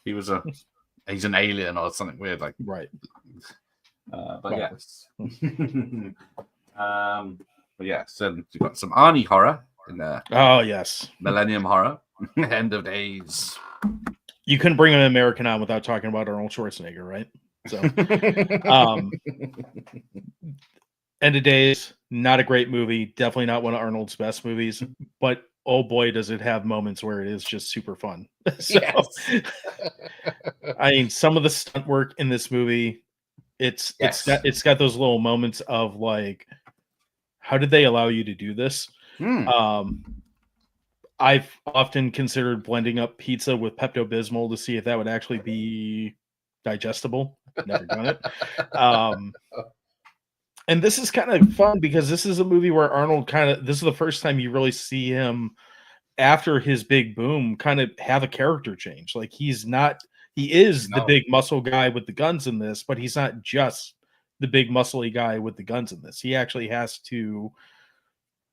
he's an alien or something weird, like right. But yes, but yeah. So you've got some Arnie horror in there. Oh yes, Millennium horror. End of days. You couldn't bring an American on without talking about Arnold Schwarzenegger, right? So, End of Days, not a great movie. Definitely not one of Arnold's best movies. But oh boy, does it have moments where it is just super fun. So, I mean, some of the stunt work in this movie, it's got those little moments of like, how did they allow you to do this? I've often considered blending up pizza with Pepto-Bismol to see if that would actually be digestible. Never done it. And this is kind of fun because this is a movie where Arnold this is the first time you really see him after his big boom kind of have a character change. Like he is the big muscle guy with the guns in this, but he's not just the big muscly guy with the guns in this. He actually has to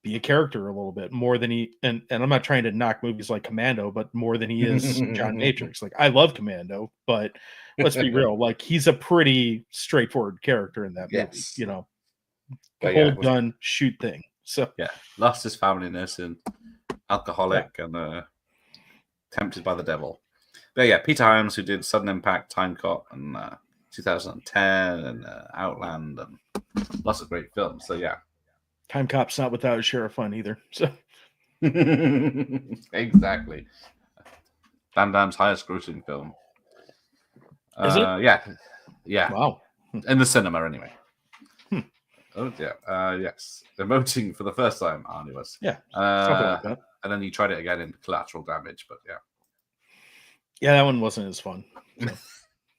be a character a little bit more than and I'm not trying to knock movies like Commando, but more than he is John Matrix. Like I love Commando, but let's be real. Like he's a pretty straightforward character in that movie, hold gun shoot thing. So lost his family nursing, alcoholic and tempted by the devil. But Peter Hyams, who did Sudden Impact, Time Cop, and 2010 and Outland, and lots of great films. So Time Cop's not without a share of fun either. So exactly. Van Damme's highest grossing film. Is it? Yeah. Wow. In the cinema anyway. Oh yeah. Yes. Emoting for the first time, Arnie was. Yeah. Something like that. And then he tried it again in Collateral Damage, but Yeah, that one wasn't as fun.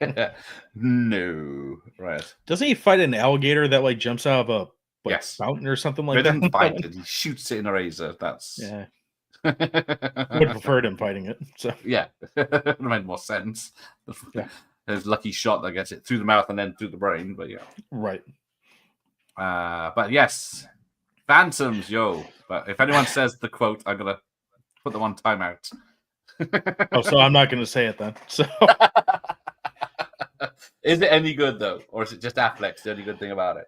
So. No. Right. Doesn't he fight an alligator that like jumps out of a fountain or something like that? He didn't fight it. He shoots it in a razor. That's would have preferred him fighting it. So it made more sense. There's lucky shot that gets it through the mouth and then through the brain. But right. But yes, Phantoms, yo. But if anyone says the quote, I'm gonna put them on timeout. Oh, so I'm not going to say it then. So Is it any good though, or is it just Affleck's the only good thing about it?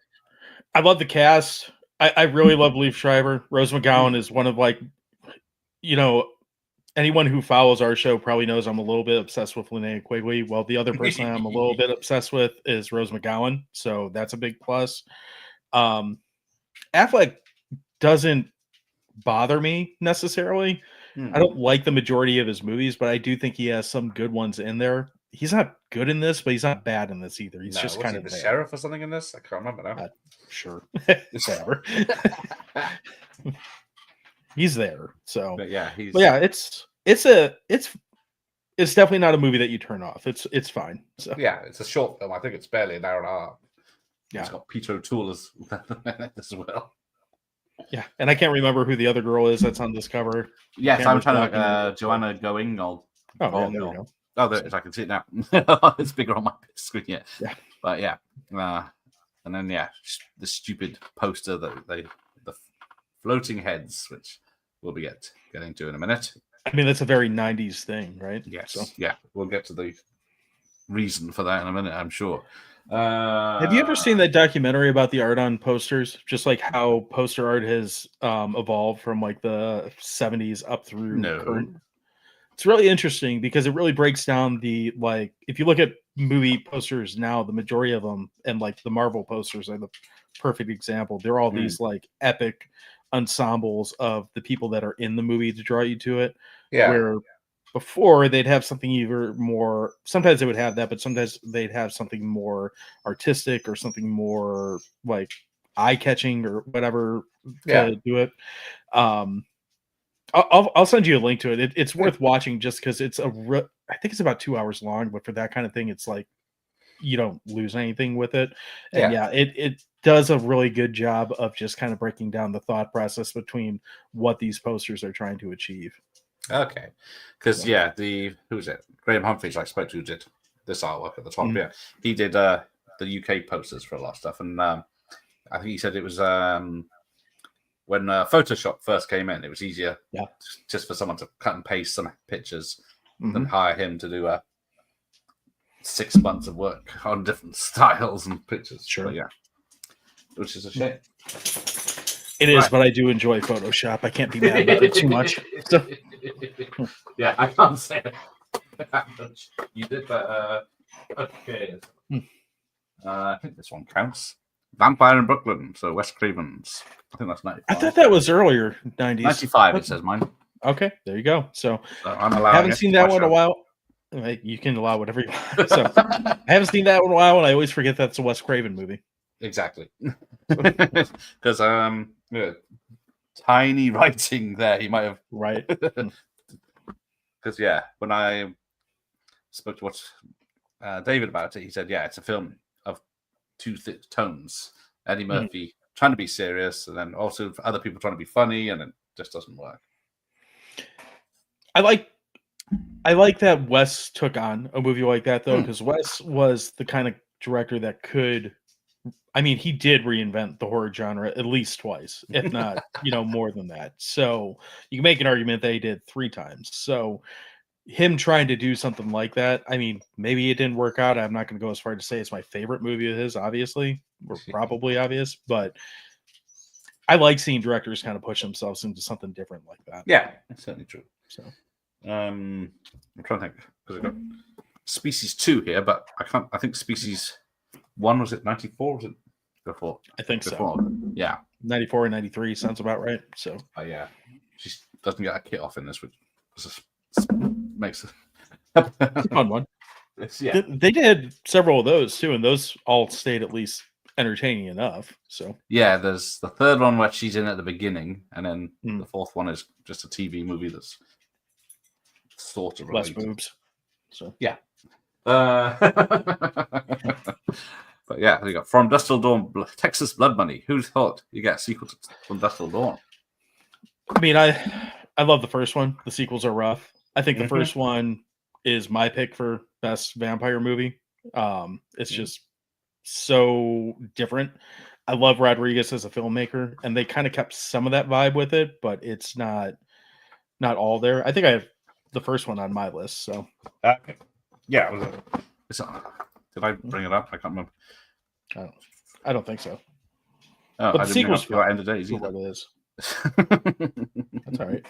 I love the cast. I really love Leaf Schreiber. Rose McGowan is one of like, anyone who follows our show probably knows I'm a little bit obsessed with Linnea Quigley. Well, the other person I'm a little bit obsessed with is Rose McGowan, so that's a big plus. Affleck doesn't bother me necessarily. I don't like the majority of his movies, but I do think he has some good ones in there. He's not good in this, but he's not bad in this either. He's just kind of the there. sheriff or something in this. I can't remember now. Sure, whatever. He's there. So, But yeah, it's definitely not a movie that you turn off. It's fine. So yeah, it's a short film. I think it's barely an hour and a half. yeah, It's got Peter O'Toole as well. Yeah, and I can't remember who the other girl is that's on this cover. Yes, I'm Camera's trying to blocking it. Joanna Going. Oh, yeah, there we go. Oh, there it is. I can see it now. It's bigger on my screen. Yeah. But yeah. And then the stupid poster that the floating heads, which we'll be getting to in a minute. I mean, that's a very 90s thing, right? Yes. So. Yeah. We'll get to the reason for that in a minute, I'm sure. Have you ever seen that documentary about the art on posters? Just like how poster art has evolved from like the 70s up through current. It's really interesting because it really breaks down the, like, if you look at movie posters now, the majority of them, and like the Marvel posters are the perfect example. They're all these like epic ensembles of the people that are in the movie to draw you to it. Yeah. Where before they'd have something either more, sometimes they would have that, but sometimes they'd have something more artistic or something more like eye-catching or whatever to do it. I'll send you a link to it. It's worth watching just because I think it's about 2 hours long, but for that kind of thing, it's like you don't lose anything with it. And it does a really good job of just kind of breaking down the thought process between what these posters are trying to achieve. Okay, because who's it? Graham Humphreys, I spoke to, did this artwork at the top. Yeah, he did the UK posters for a lot of stuff, and I think he said it was when Photoshop first came in, it was easier just for someone to cut and paste some pictures than hire him to do 6 months of work on different styles and pictures. Sure, but yeah, which is a shame. It is, but I do enjoy Photoshop. I can't be mad about it too much. So. Yeah, I can't say that much. You did, but okay. I think this one counts. Vampire in Brooklyn, so Wes Craven's. I think that's 95. I thought that was earlier 90s. 95, it says mine. Okay, there you go. So I'm I haven't seen that one in a while. You can allow whatever you want. So I haven't seen that one in a while, and I always forget that's a Wes Craven movie. Exactly. Because tiny writing there, he might have because when I spoke to David about it, he said it's a film of two tones. Eddie Murphy trying to be serious, and then also other people trying to be funny, and it just doesn't work. I like that Wes took on a movie like that though, because Wes was the kind of director that could. I mean, he did reinvent the horror genre at least twice, if not, more than that. So you can make an argument that he did 3 times. So him trying to do something like that, I mean, maybe it didn't work out. I'm not going to go as far to say it's my favorite movie of his, obviously, or probably obvious, but I like seeing directors kind of push themselves into something different like that. Yeah, that's certainly true. So I'm trying to think because I've got Species 2 here, but I think Species 1 was it 94? Was it before? I think before. So. Yeah, 94 and 93 sounds about right. So yeah, she doesn't get a kit off in this, which makes it's a fun one. They did several of those too, and those all stayed at least entertaining enough. So yeah, there's the third one where she's in at the beginning, and then the fourth one is just a TV movie that's sort of less boobs. So yeah. But yeah, we got From Dusk Till Dawn, Texas Blood Money. Who thought you get a sequel to From Dusk Till Dawn? I mean, I love the first one. The sequels are rough. I think the first one is my pick for best vampire movie. It's just so different. I love Rodriguez as a filmmaker, and they kind of kept some of that vibe with it, but it's not all there. I think I have the first one on my list. So yeah, did I bring it up? I can't remember. I don't think so. Oh, But I the didn't bring up sequel's your end of days what either. it is. That's all right.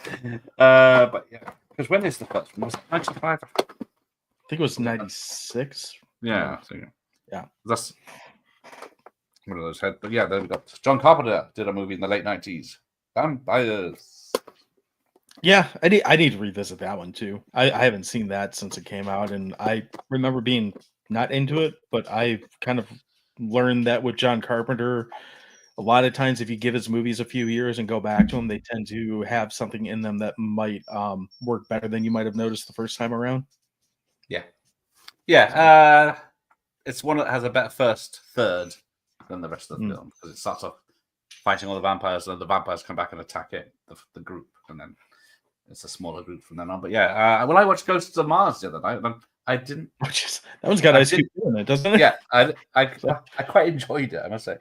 But yeah, because when is the first one? Was it 95? I think it was 96. Yeah. So, Yeah. That's one of those head. But yeah, there we go. John Carpenter did a movie in the late 90s. Vampires. Yeah, I need to revisit that one too. I haven't seen that since it came out, and I remember being not into it, but I kind of learned that with John Carpenter, a lot of times if you give his movies a few years and go back to them, they tend to have something in them that might work better than you might have noticed the first time around. Yeah. Yeah. It's one that has a better first third than the rest of the film because it starts off fighting all the vampires, and then the vampires come back and attack the group, and then it's a smaller group from then on. But yeah, well, I watched Ghosts of Mars the other night, and I didn't. That one's got Ice Cube in it, doesn't it? Yeah, I quite enjoyed it, I must say.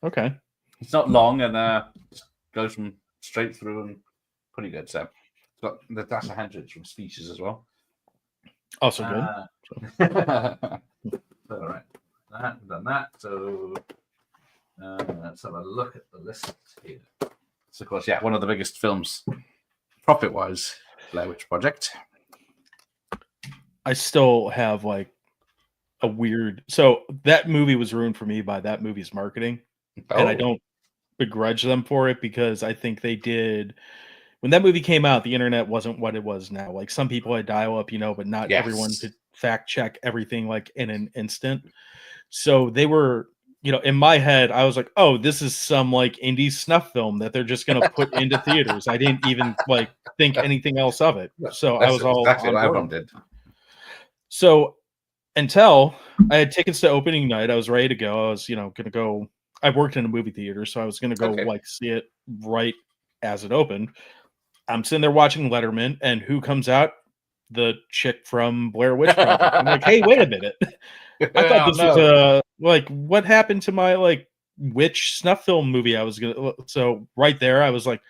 Okay. It's not long and just goes from straight through and pretty good. So it's got the Dasher Hendricks from Species as well. Also good. All right, done that. So let's have a look at the list here. So, of course, yeah, one of the biggest films, profit-wise, Blair Witch Project. I still have like a weird. So that movie was ruined for me by that movie's marketing, and I don't begrudge them for it because I think they did. When that movie came out, the internet wasn't what it was now. Like some people had dial-up, but not everyone could fact check everything like in an instant. So they were, in my head, I was like, oh, this is some like indie snuff film that they're just going to put into theaters. I didn't even like think anything else of it. So I was all exactly what everyone did. So until I had tickets to opening night, I was ready to go. I was, going to go. I worked in a movie theater, so I was going to go like see it right as it opened. I'm sitting there watching Letterman, and who comes out? The chick from Blair Witch Project. I'm like, hey, wait a minute. I thought this was like, what happened to my like witch snuff film movie? I was gonna. So right there, I was like,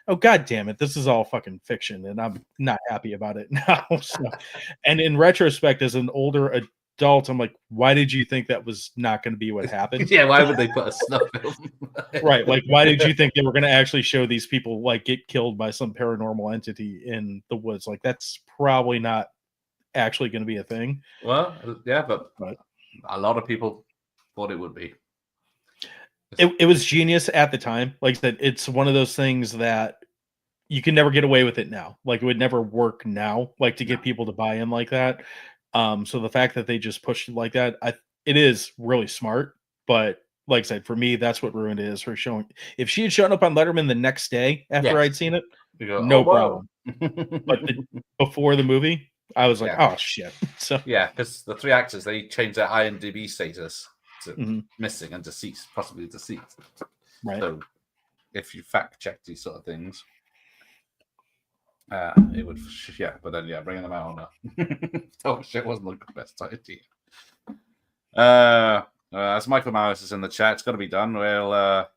oh god damn it, this is all fucking fiction, and I'm not happy about it now. So, and in retrospect, as an older adult, I'm like, why did you think that was not going to be what happened? Yeah, why would they put a snuff film? Right, like why did you think they were going to actually show these people like get killed by some paranormal entity in the woods? Like that's probably not actually going to be a thing. Well, yeah, but a lot of people thought it would be. It was genius at the time. Like I said, it's one of those things that you can never get away with it now. Like it would never work now, like to get people to buy in like that. So the fact that they just pushed it like that, it is really smart. But like I said, for me, that's what ruined it is her showing. If she had shown up on Letterman the next day after I'd seen it, no problem. But before the movie, I was like, oh shit. So yeah, because the three actors, they changed their IMDb status to missing and deceased, possibly deceased. Right. So if you fact check these sort of things, it would, but then bringing them out on oh shit, wasn't the best idea. As Michael Morris is in the chat, it's got to be done. Well,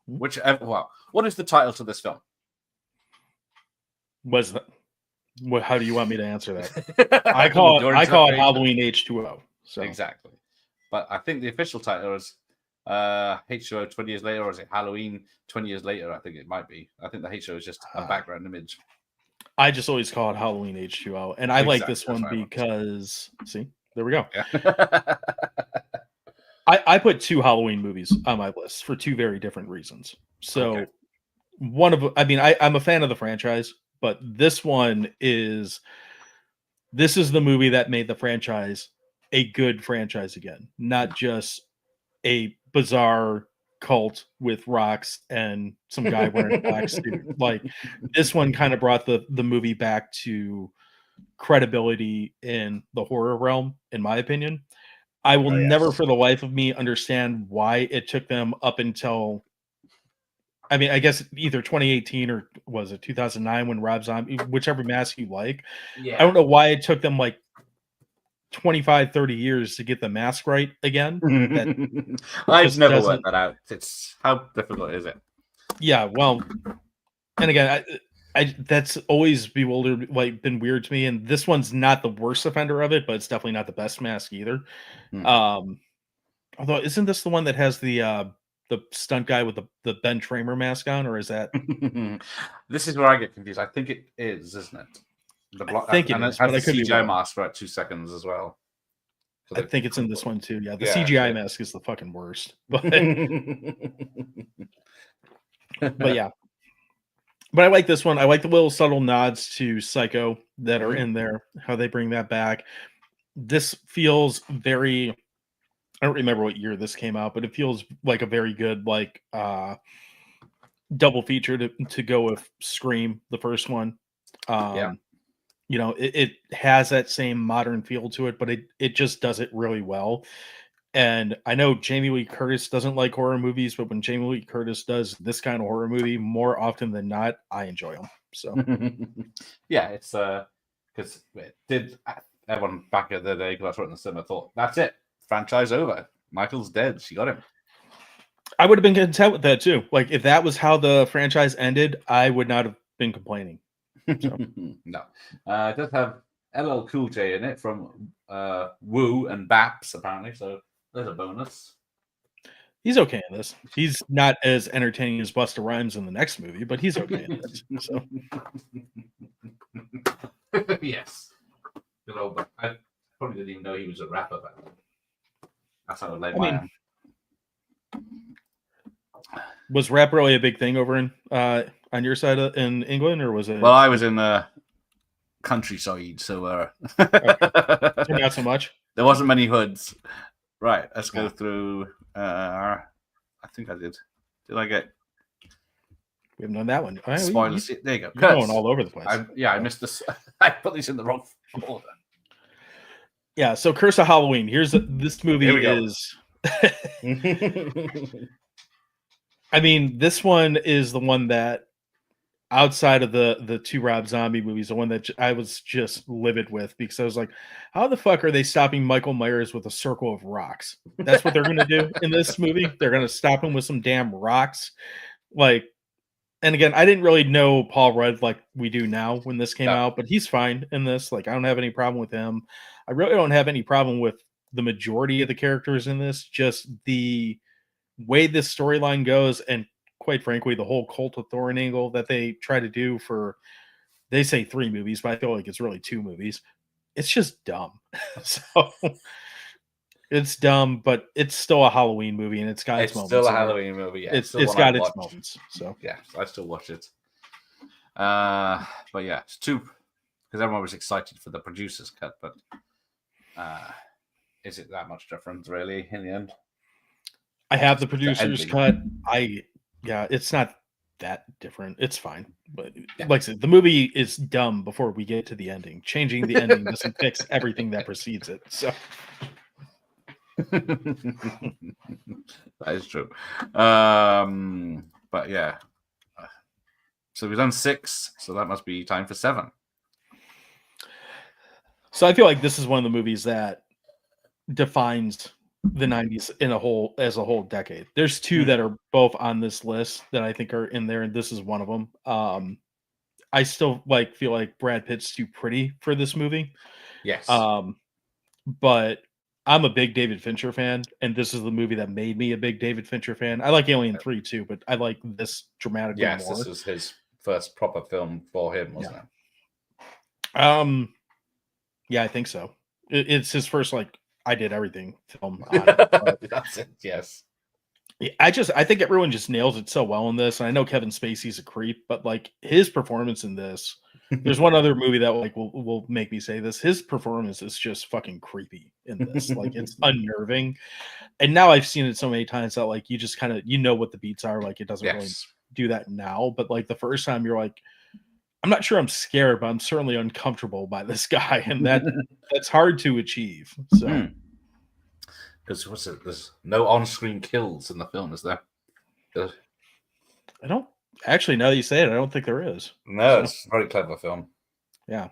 what is the title to this film? Was that? How do you want me to answer that? I call it Halloween H2O. So exactly, but I think the official title is H2O 20 years later, or is it Halloween 20 years later? I think it might be. I think the H2O is just a background image. I just always call it Halloween H2O, and I like this one because see, there we go. Yeah. I put 2 Halloween movies on my list for 2 very different reasons. So one of, I mean, I'm a fan of the franchise, but this is the movie that made the franchise a good franchise again, not just a bizarre cult with rocks and some guy wearing a black suit. Like this one kind of brought the movie back to credibility in the horror realm, in my opinion. I will never for the life of me understand why it took them up until, I mean, I guess either 2018 or was it 2009 when Rob Zombie, whichever mask you like. Yeah. I don't know why it took them like 25, 30 years to get the mask right again. I've never worked that out. It's how difficult is it? Yeah, well, and again, That's always bewildered, like been weird to me. And this one's not the worst offender of it, but it's definitely not the best mask either. Hmm. Although isn't this the one that has the stunt guy with the Ben Tramer mask on, or is that This is where I get confused. I think it is, isn't it? The I think it and it is, has but I the could be CGI wrong. mask for 2 seconds as well. So I think it's in this one too. Yeah, the Yeah, CGI so- mask is the fucking worst. But yeah. But I like this one. I like the little subtle nods to Psycho that are in there, how they bring that back. This feels very I don't remember what year this came out, but it feels like a very good like double feature to go with Scream, the first one. Yeah. You know, it has that same modern feel to it, but it just does it really well. And I know Jamie Lee Curtis doesn't like horror movies, but when Jamie Lee Curtis does this kind of horror movie, more often than not, I enjoy them. So Yeah, it's because it did everyone back at the day, because I saw it in the cinema, thought that's it, franchise over. Michael's dead. She got him. I would have been content with that too. Like if that was how the franchise ended, I would not have been complaining. So. No, it does have LL Cool J in it from Woo and Baps apparently, so there's a bonus. He's okay in this. He's not as entertaining as Busta Rhymes in the next movie, but he's okay in this. So Yes, good old. I probably didn't even know he was a rapper. But that's how I laid my hand. Was rap really a big thing over in on your side in England, or was it? Well, I was in the countryside, so so not so much. There wasn't many hoods. Right, let's go through. I think I did. Did I get? We haven't done that one. Spoilers. There you go. You're going all over the place. I missed this. I put these in the wrong order. Yeah. So, Curse of Halloween. This movie is. I mean, this one is the one that, outside of the two Rob Zombie movies, the one that I was just livid with, because I was like, how the fuck are they stopping Michael Myers with a circle of rocks? That's what they're going to do in this movie. They're going to stop him with some damn rocks. Like, and again, I didn't really know Paul Rudd like we do now when this came out, but he's fine in this. Like, I don't have any problem with him. I really don't have any problem with the majority of the characters in this. Just the way this storyline goes, and quite frankly, the whole Cult of Thorn angle that they try to do for, they say 3 movies, but I feel like it's really 2 movies. It's just dumb. So it's dumb, but it's still a Halloween movie, and it's got its moments. It's still a Halloween movie. Yeah, it's got its moments. So yeah, I still watch it. But yeah, it's 2 because everyone was excited for the producer's cut, but is it that much different really in the end? I have the producer's cut. It's not that different. It's fine. But like I said, the movie is dumb before we get to the ending. Changing the ending doesn't fix everything that precedes it. So that is true. But yeah. So we've done 6, so that must be time for 7. So I feel like this is one of the movies that defines the 90s as a whole decade. There's 2 that are both on this list that I think are in there, and this is one of them. I still feel like Brad Pitt's too pretty for this movie. Yes. But I'm a big David Fincher fan, and this is the movie that made me a big David Fincher fan. I like Alien 3 too, but I like this dramatically more. This was his first proper film for him, wasn't it? Yeah, I think so. It's his first I did everything film on it. That's it. Yes. I think everyone just nails it so well in this. And I know Kevin Spacey's a creep, but his performance in this, there's one other movie that will make me say this. His performance is just fucking creepy in this. It's unnerving. And now I've seen it so many times that you just kind of what the beats are. It doesn't really do that now. But the first time you're I'm not sure I'm scared, but I'm certainly uncomfortable by this guy, and that's hard to achieve. So, because there's no on-screen kills in the film, is there? I don't actually. Now that you say it, I don't think there is. No, it's a very clever film. Yeah,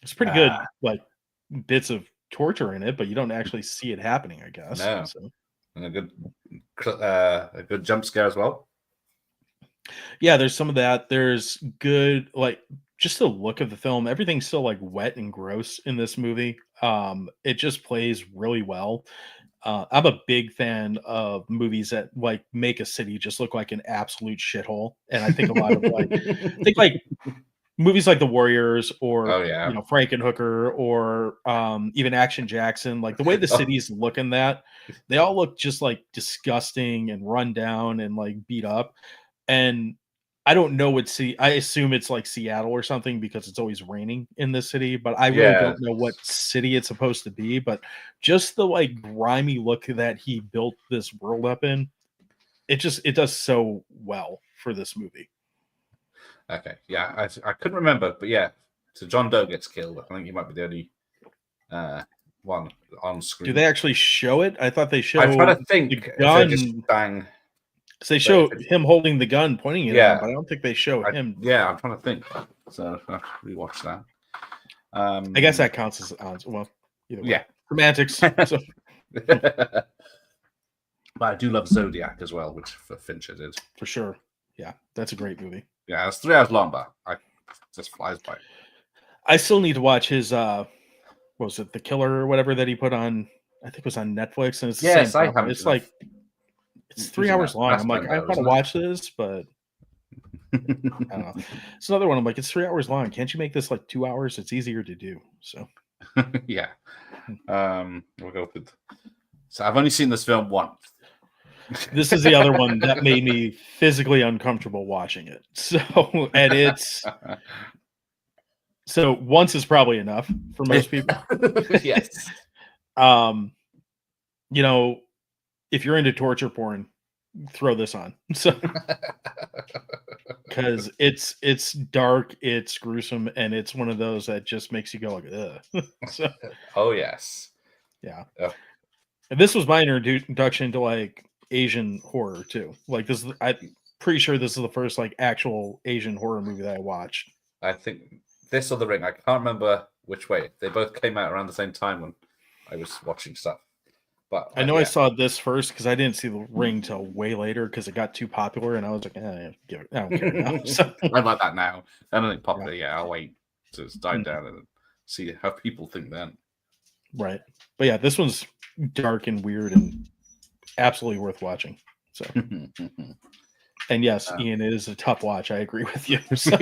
it's pretty good. Bits of torture in it, but you don't actually see it happening, I guess. No, so. And a good jump scare as well. Yeah, there's some of that. There's good, like, just the look of the film. Everything's still like wet and gross in this movie. It just plays really well. I'm a big fan of movies that like make a city just look like an absolute shithole. And I think a lot of like, I think like movies like The Warriors or Oh yeah. Frankenhooker or even Action Jackson, like the way the Oh, cities look in that, they all look just like disgusting and run down and like beat up. And I don't know what city. I assume it's like Seattle or something because it's always raining in this city, but I really yeah. don't know what city it's supposed to be. But just the like grimy look that he built this world up in, it does so well for this movie. Okay. Yeah. I couldn't remember, but yeah. So John Doe gets killed. I think he might be the only uh, one on Do they screen. actually show it? I thought they I'm show trying to the think if they just gun. bang. 'Cause they But if show him holding the gun, pointing it at him, yeah, but I don't think they show him. yeah, I'm trying to think. So I have to rewatch that. I guess that counts as well. Either way, Yeah. semantics. So But I do love Zodiac as well, which for Fincher did. for sure, yeah, that's a great movie. Yeah, it's 3 hours long, but I just flies by. I still need to watch his what was it, The Killer or whatever that he put on, I think it was on Netflix, and it's the Yes, same I problem. haven't. It's like it's 3 Using hours that long. I'm like, I Fassbender, want to isn't watch this, but it? I don't know. It's another one. I'm like, it's 3 hours long. Can't you make this like 2 hours? It's easier to do. So Yeah. We'll go with. So I've only seen this film once. this is the other one that made me physically uncomfortable watching it. So and it's so once is probably enough for most people. Yes. Um, you know, if you're into torture porn, throw this on. So because it's dark, it's gruesome, and it's one of those that just makes you go like, ugh. So Oh yes. yeah. Oh, And this was my introduction to like Asian horror too. Like this, I'm pretty sure this is the first like actual Asian horror movie that I watched. I think this or The Ring. I can't remember which way. They both came out around the same time when I was watching stuff. But I know I yeah. saw this first because I didn't see The Ring till way later because it got too popular, and I was like, give it. I don't care now. So I'm like that now. I don't think popular. yeah. Yeah, I'll wait to it's died down and see how people think then. Right. But yeah, this one's dark and weird and absolutely worth watching. So and yes, Ian, it is a tough watch. I agree with you. So,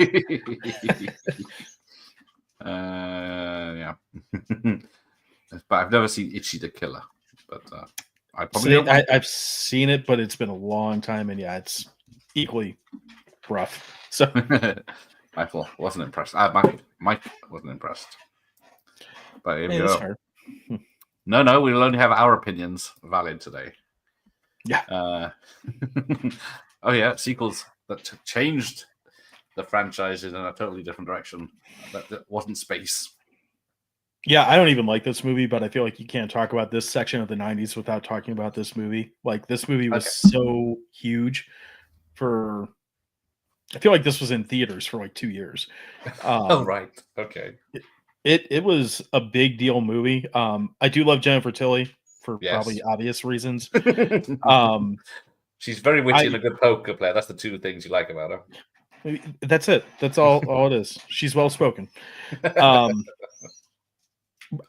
Yeah. But I've never seen Itchy the Killer. But I probably so don't. I've seen it, but it's been a long time, and yeah, it's equally rough. So Michael wasn't impressed. Mike wasn't impressed. But here we that's go. fair. No, we'll only have our opinions valid today. Yeah. Oh yeah, sequels that changed the franchise in a totally different direction. That wasn't space. Yeah, I don't even like this movie, but I feel like you can't talk about this section of the 90s without talking about this movie. Like this movie was so huge for I feel like this was in theaters for like 2 years. Oh right. Okay. It was a big deal movie. I do love Jennifer Tilly for Yes. probably obvious reasons. She's very witty and a good poker player. That's the two things you like about her. That's it. That's all it is. She's well spoken.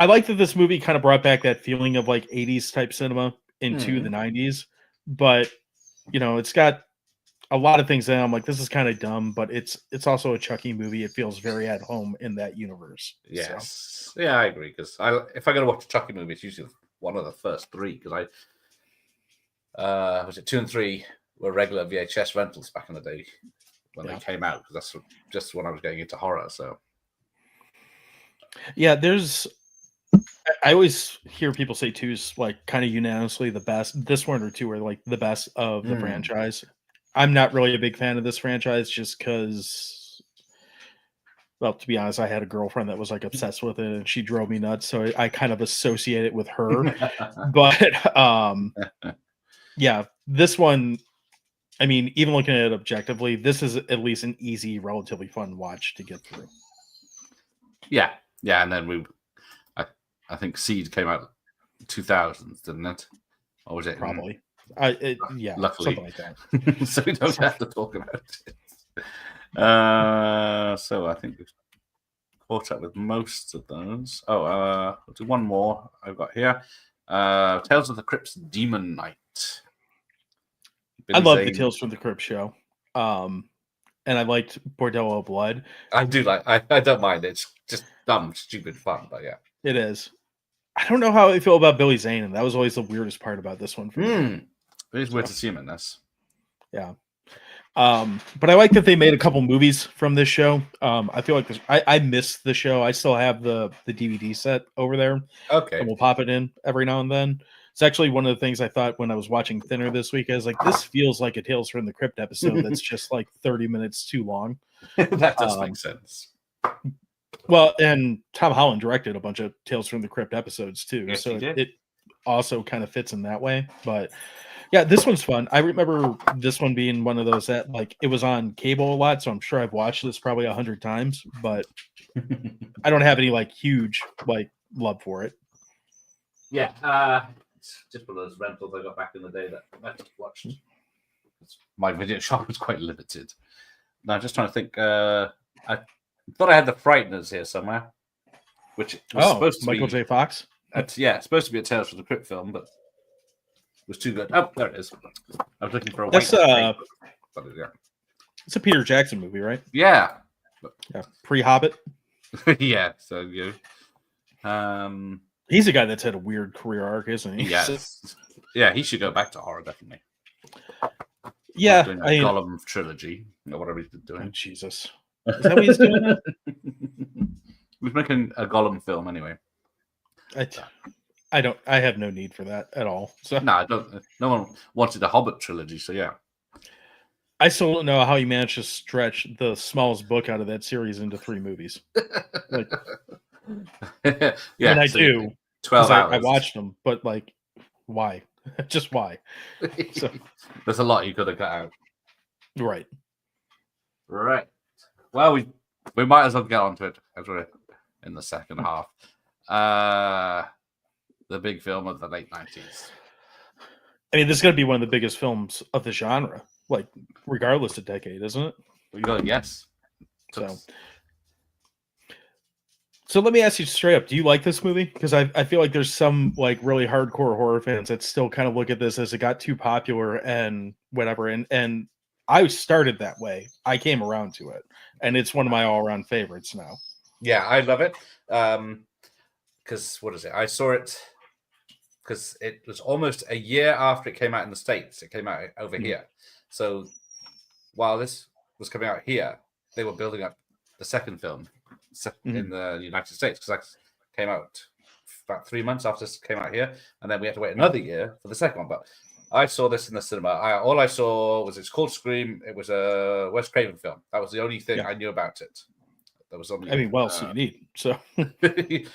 I like that this movie kind of brought back that feeling of like 80s type cinema into the 90s, but you know, it's got a lot of things that I'm like, this is kind of dumb, but it's also a Chucky movie. It feels very at home in that universe. Yes. So. Yeah, I agree. Because if I go to watch a Chucky movie, it's usually one of the first three. Because was it 2 and 3 were regular VHS rentals back in the day when they came out. Because that's just when I was getting into horror. So yeah, I always hear people say 2's like kind of unanimously the best. This one or 2 are like the best of the franchise. I'm not really a big fan of this franchise just because, well, to be honest, I had a girlfriend that was like obsessed with it and she drove me nuts. So I kind of associate it with her. But yeah, this one, I mean, even looking at it objectively, this is at least an easy, relatively fun watch to get through. Yeah. And then I think Seed came out 2000s, didn't it? Or was it probably? Yeah, Luckily. something like that. So we don't have to talk about it. So I think we've caught up with most of those. We'll do one more I've got here. Tales of the Crypt's Demon Knight. I love the Zane. Tales from the Crypt show. And I liked Bordello Blood. I do like. I don't mind. It's just dumb, stupid fun. But yeah, It is. I don't know how I feel about Billy Zane, and that was always the weirdest part about this one for me. It is weird to see him in this. Yeah. But I like that they made a couple movies from this show. I feel like I missed the show. I still have the DVD set over there. Okay. And we'll pop it in every now and then. It's actually one of the things I thought when I was watching Thinner this week. I was like, this feels like a Tales from the Crypt episode that's just like 30 minutes too long. That does make sense. Well, and Tom Holland directed a bunch of Tales from the Crypt episodes too. Yes, so he did. it also kind of fits in that way. But yeah, this one's fun. I remember this one being one of those that like it was on cable a lot, so I'm sure I've watched this probably 100 times, but I don't have any like huge like love for it. Yeah, it's just one of those rentals I got back in the day that I just watched. My video shop was quite limited. Now I'm just trying to think. I thought I had the Frighteners here somewhere, which was supposed to Michael be J. Fox. Yeah, supposed to be a Tales from the Crypt film, but it was too good. Oh, there it is. I was looking for a That's white. it's a Peter Jackson movie, right? Yeah. Yeah, pre-Hobbit. Yeah. So you. He's a guy that's had a weird career arc, isn't he? Yes. Yeah, he should go back to horror, definitely. Yeah, doing a Gollum trilogy or whatever he's doing. Oh, Jesus, is that what he's doing now? He's making a Gollum film anyway. I have no need for that at all. So no, I don't. No one wanted a Hobbit trilogy, so yeah. I still don't know how you managed to stretch the smallest book out of that series into 3 movies. Like, yeah, and I so do. 12 hours. I watched them, but like, why? Just why? So, there's a lot you could have cut out. Right. Well, we might as well get onto it as we're in the second half. The big film of the late 90s. I mean, this is going to be one of the biggest films of the genre, like regardless of decade, isn't it? We go, yes. So let me ask you straight up: do you like this movie? Because I feel like there's some like really hardcore horror fans that still kind of look at this as it got too popular and whatever. And I started that way. I came around to it, and it's one of my all-around favorites now. Yeah, I love it. Because what is it? I saw it because it was almost a year after it came out in the States. It came out over here. So while this was coming out here, they were building up the second film in the United States, because that came out about 3 months after this came out here, and then we had to wait another year for the second one. But I saw this in the cinema. All I saw was it's called Scream. It was a Wes Craven film. That was the only thing I knew about it. That was only. I mean, what else do you need? So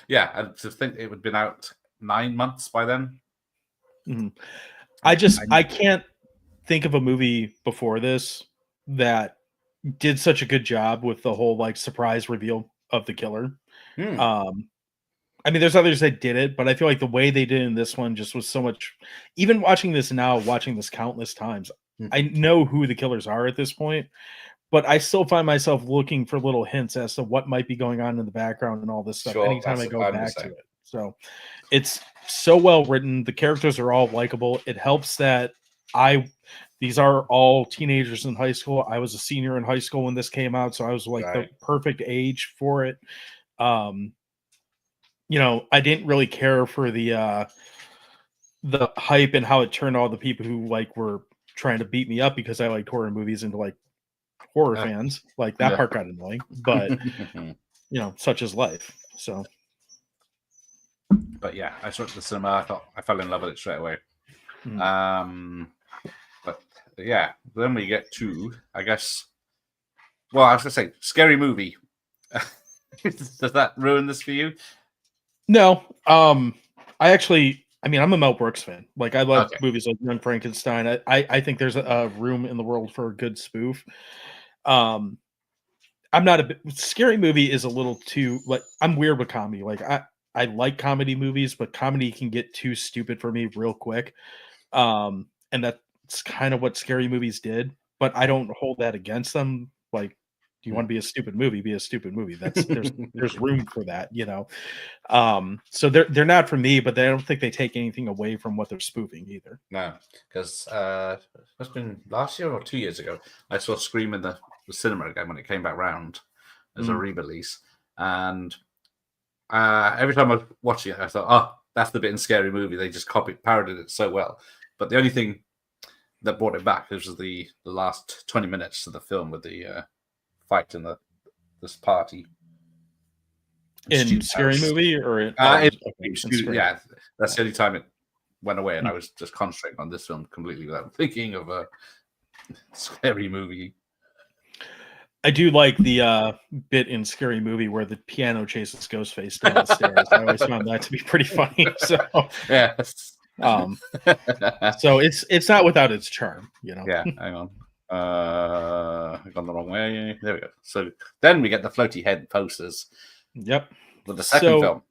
yeah, and to think it would have been out 9 months by then. I can't think of a movie before this that did such a good job with the whole like surprise reveal of the killer. I mean, there's others that did it, but I feel like the way they did in this one just was so much. Even watching this now, watching this countless times, I know who the killers are at this point, but I still find myself looking for little hints as to what might be going on in the background and all this stuff anytime I go back to it. So it's so well written. The characters are all likable. It helps that these are all teenagers in high school. I was a senior in high school when this came out, so I was like the perfect age for it. You know, I didn't really care for the hype and how it turned all the people who like were trying to beat me up because I liked horror movies into like horror fans. Like that part got annoying, but you know, such is life. So, but yeah, I saw it at the cinema. I fell in love with it straight away. But yeah, then we get to, I guess. Well, I was gonna say, scary movie. Does that ruin this for you? No, I'm a Mel Brooks fan. Like I love movies like Young Frankenstein. I think there's a room in the world for a good spoof. I'm not scary movie is a little too like I'm weird with comedy. Like I like comedy movies, but comedy can get too stupid for me real quick. And and that's kind of what scary movies did. But I don't hold that against them. Like, do you want to be a stupid movie? Be a stupid movie. There's room for that, you know. So they're not for me, but I don't think they take anything away from what they're spoofing either. No, because it's been last year or 2 years ago. I saw Scream in the cinema again when it came back round as a re-release, and every time I was watching it, I thought, "Oh, that's the bit in Scary Movie. They just parodied it so well." But the only thing that brought it back was the last 20 minutes of the film with the fight in this party. In Scary Movie or yeah, that's the only time it went away, and I was just concentrating on this film completely without thinking of a Scary Movie. I do like the bit in Scary Movie where the piano chases Ghostface down the stairs. I always found that to be pretty funny. So yeah, so it's not without its charm, you know. Yeah, hang on. I've gone the wrong way. There we go. So then we get the floaty head posters. Yep. With the second film.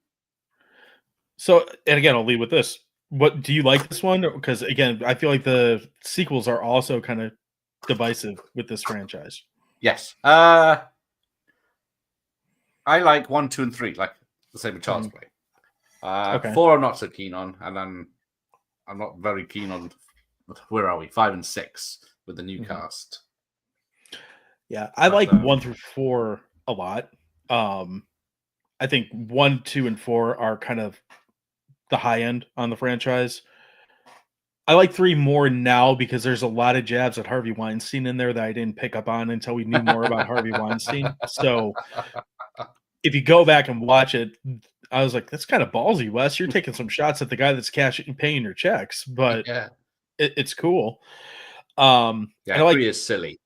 So, and again, I'll lead with this. What do you like this one? Because again, I feel like the sequels are also kind of divisive with this franchise. Yes. I like 1, 2, and 3, like the same with Child's Play. Okay. 4 I'm not so keen on, and then I'm not very keen on, where are we? 5 and 6 with the new cast. Yeah, I like 1 through 4 a lot. I think 1, 2, and 4 are kind of the high end on the franchise. I like 3 more now because there's a lot of jabs at Harvey Weinstein in there that I didn't pick up on until we knew more about Harvey Weinstein. So if you go back and watch it, I was like, that's kind of ballsy, Wes. You're taking some shots at the guy that's paying your checks, but it's cool. Yeah, I like 3 is silly.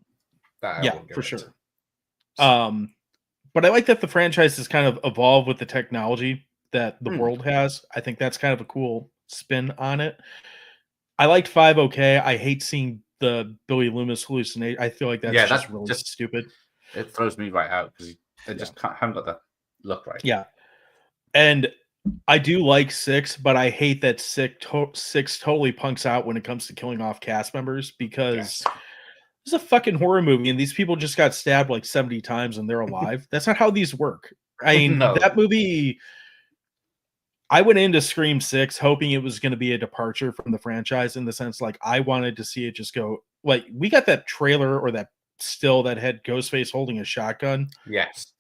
Yeah, for sure. But I like that the franchise has kind of evolved with the technology that the world has. I think that's kind of a cool spin on it. I liked 5 okay. I hate seeing the Billy Loomis hallucination. I feel like that's just really stupid. It throws me right out because they just haven't got the look right. Yeah. And I do like 6, but I hate that 6 totally punks out when it comes to killing off cast members because it's a fucking horror movie and these people just got stabbed like 70 times and they're alive. That's not how these work. I mean, that movie, I went into Scream 6 hoping it was going to be a departure from the franchise in the sense like I wanted to see it just go like we got that trailer or that still that had Ghostface holding a shotgun. Yes.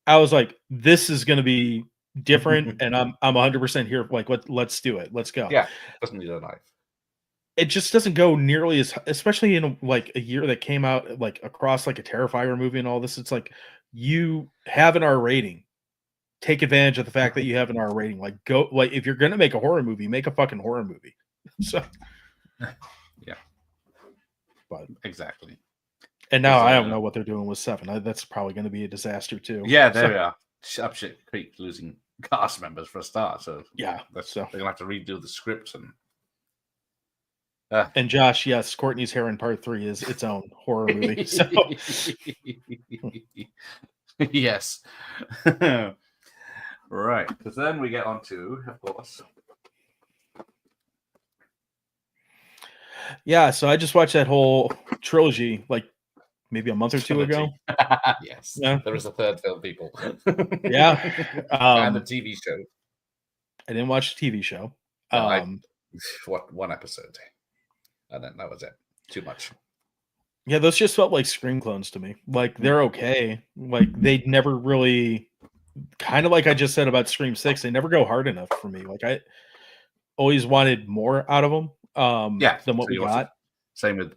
I was like, this is going to be different and I'm 100% here. Like, let's do it. Let's go. Yeah. Doesn't need a knife. It just doesn't go nearly as, especially in like a year that came out like across like a Terrifier movie and all this. It's like you have an R rating. Take advantage of the fact that you have an R rating. Like go like if you're gonna make a horror movie, make a fucking horror movie. So yeah. But exactly. And now I don't know what they're doing with 7. That's probably gonna be a disaster too. Yeah, there we are. Up shit creek losing cast members for a start. So yeah. They're gonna have to redo the script and Josh, yes, Courtney's Hair in Part 3 is its own horror movie. So yes. Right, because then we get on to, of course. Yeah, so I just watched that whole trilogy like maybe a month or 2 ago. Yes. Yeah. There is a third film, people. Yeah. And the TV show. I didn't watch the TV show. One episode. And then that was it. Too much. Yeah, those just felt like Scream clones to me. Like they're okay. Like they never really, kind of like I just said about Scream 6, they never go hard enough for me. Like I always wanted more out of them than what we got. Same with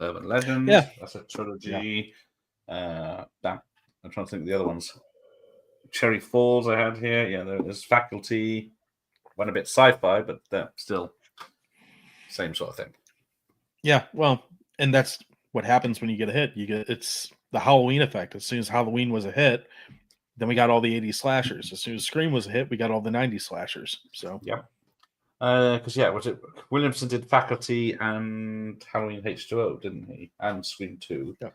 Urban Legends. Yeah. That's a trilogy. Yeah. I'm trying to think of the other ones. Cherry Falls I had here. Yeah, there's Faculty. Went a bit sci-fi, but still same sort of thing. Yeah, well, and that's what happens when you get a hit. It's the Halloween effect. As soon as Halloween was a hit, then we got all the 80s slashers. As soon as Scream was a hit, we got all the 90s slashers. So yeah. Because was it Williamson did Faculty and Halloween H2O, didn't he? And Scream 2. Yeah.